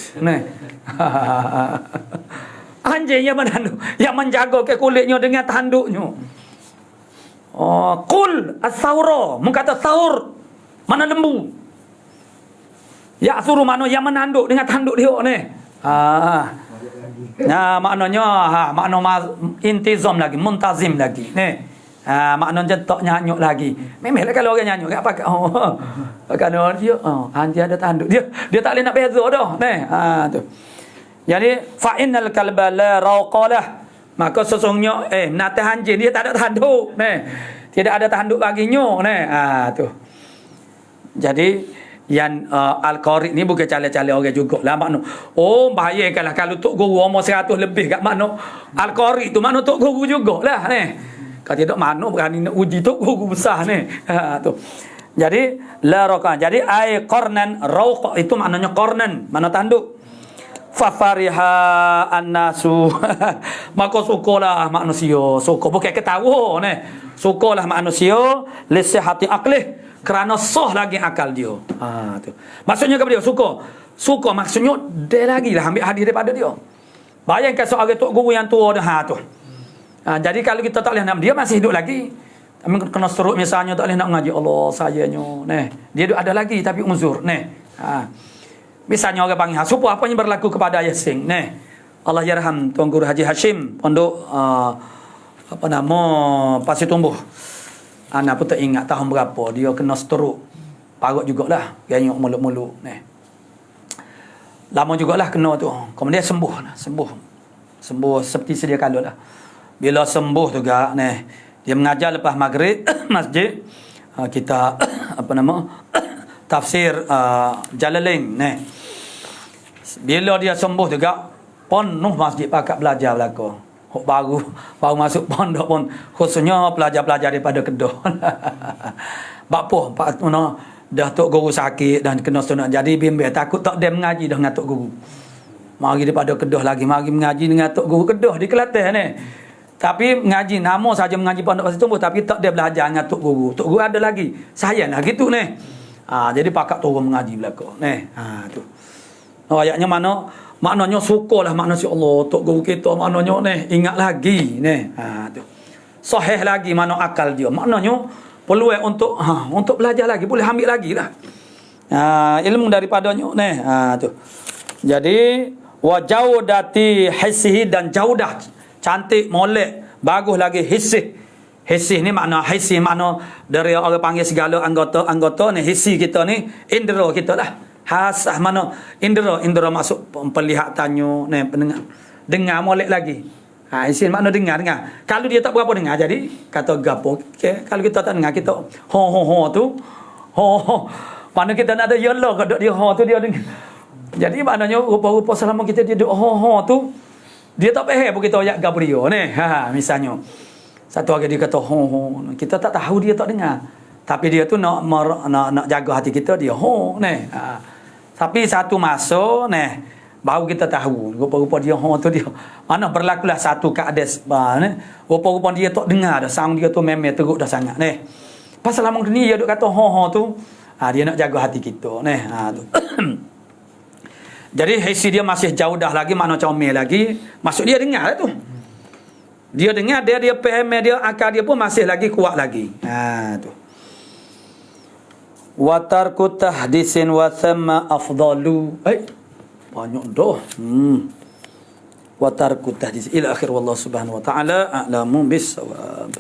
Anjing yang menanduk, yang menjaga ke kulitnya dengan tanduknya. Qul as-saura. Mung kata saur, mana lembu? Ya'sur mana yang menanduk dengan tanduk dia ni. Maknanya makna intizam lagi, muntazim lagi ni. Maknanya tak nyanyuk lagi. Memanglah kalau orang nyanyuk apa kalau dia anjing ada tanduk dia tak boleh nak beza dah tu. Jadi fa innal kalba la raqalah, maka sesungguhnya nate anjing dia tak ada tanduk tidak ada tanduk baginya tu. Jadi yang Al-Qari ni bukan cale-cale orang jugalah makna. Bayangkanlah kalau tok guru umur 100 lebih kat makna Al-Qari tu makna tok guru jugalah Kalau tidak mana berani nak uji tu guru besar ni. Tu. Jadi la raqa. Jadi ai qarnan rauq itu maknanya qarnan, mana tanduk. Fa fariha annasu. Maka sukalah manusia, suka bukan ketawa ni. Sukalah manusia li sihhati aqlih, kerana sah lagi akal dia. Tu. Maksudnya kepada dia suka. Suka maksudnya dia lagi lah ambil hadis daripada dia. Bayangkan seorang tok guru yang tua dah tu. Jadi kalau kita tak boleh nak, dia masih hidup lagi. Kena serut misalnya tak boleh nak mengaji Allah sayanya. Dia ada lagi tapi uzur. Misalnya orang panggil supaya apa yang berlaku kepada Yasin. Allah yarham Tuan Guru Haji Hashim pondok Pasir Tumbuh. Anak pun tak ingat tahun berapa dia kena stroke. Parut jugalah, ganyuk mulut-mulut. Lama jugalah kena tu. Kemudian sembuh seperti sedia kala lah. Bila sembuh juga dia mengajar lepas maghrib masjid kita tafsir Jalalain bila dia sembuh juga penuh masjid pakat belajar belaka. Baru masuk pondok pun khususnya pelajar-pelajar daripada Kedah. Bapa dah tok guru sakit dan kena sunat jadi bimbel takut tak dia mengaji dah dengan tok guru. Mari daripada Kedah lagi, mari mengaji dengan tok guru Kedah di Kelantan ni. Tapi mengaji nama saja mengaji pondok Pasir Tumbuh tapi tak dia belajar dengan tok guru. Tok guru ada lagi. Sayang lah gitu ni. Jadi pakak turun mengaji belaka. Ni. Tu. Ayatnya maknanya syukurlah makna si Allah tok guru kita maknanya ni ingat lagi ni. Tu. Sahih lagi makna akal dia. Maknanya peluang untuk belajar lagi, boleh ambil lagi lah. Ilmu daripadanya ni. Tu. Jadi wa jaudati hissihi dan jaudah cantik molek bagus lagi hissi. Hissi ni makna hissi makna dari orang panggil segala anggota ni hissi kita ni indera kita lah. Hasah mana indera masuk penglihatannya ni pendengar. Dengar molek lagi. Hissi makna dengar. Kalau dia tak berapa dengar jadi kata gapo. Okay. Kalau kita tak dengar kita ho tu. Mana kita nak ada yellow kalau dia tu dia dengar. Jadi maknanya rupa-rupa selama kita dia duduk tu dia tak faham pun kita ayat gapo dia ni. Misalnya satu hari dia kata kita tak tahu dia tak dengar. Tapi dia tu nak jaga hati kita dia ni. Tapi satu masa ni baru kita tahu rupa-rupa dia tu dia. Mana berlakulah satu keadaan ni rupa-rupa dia tak dengar dah sound dia tu memang teruk dah sangat ni. Pasal lama ni dia duk kata tu dia nak jaga hati kita ni. Tu. Jadi hissi dia masih jauh dah lagi makna comel lagi. Maksud dia dengar lah tu. Dia dengar dia faham dia akal dia pun masih lagi kuat lagi. Tu. Wa tarku tahdisin wa thamma afdalu. Banyak dah. Wa tarku tahdis ila akhir wallahu subhanahu wa ta'ala a'lamu bis-shawab.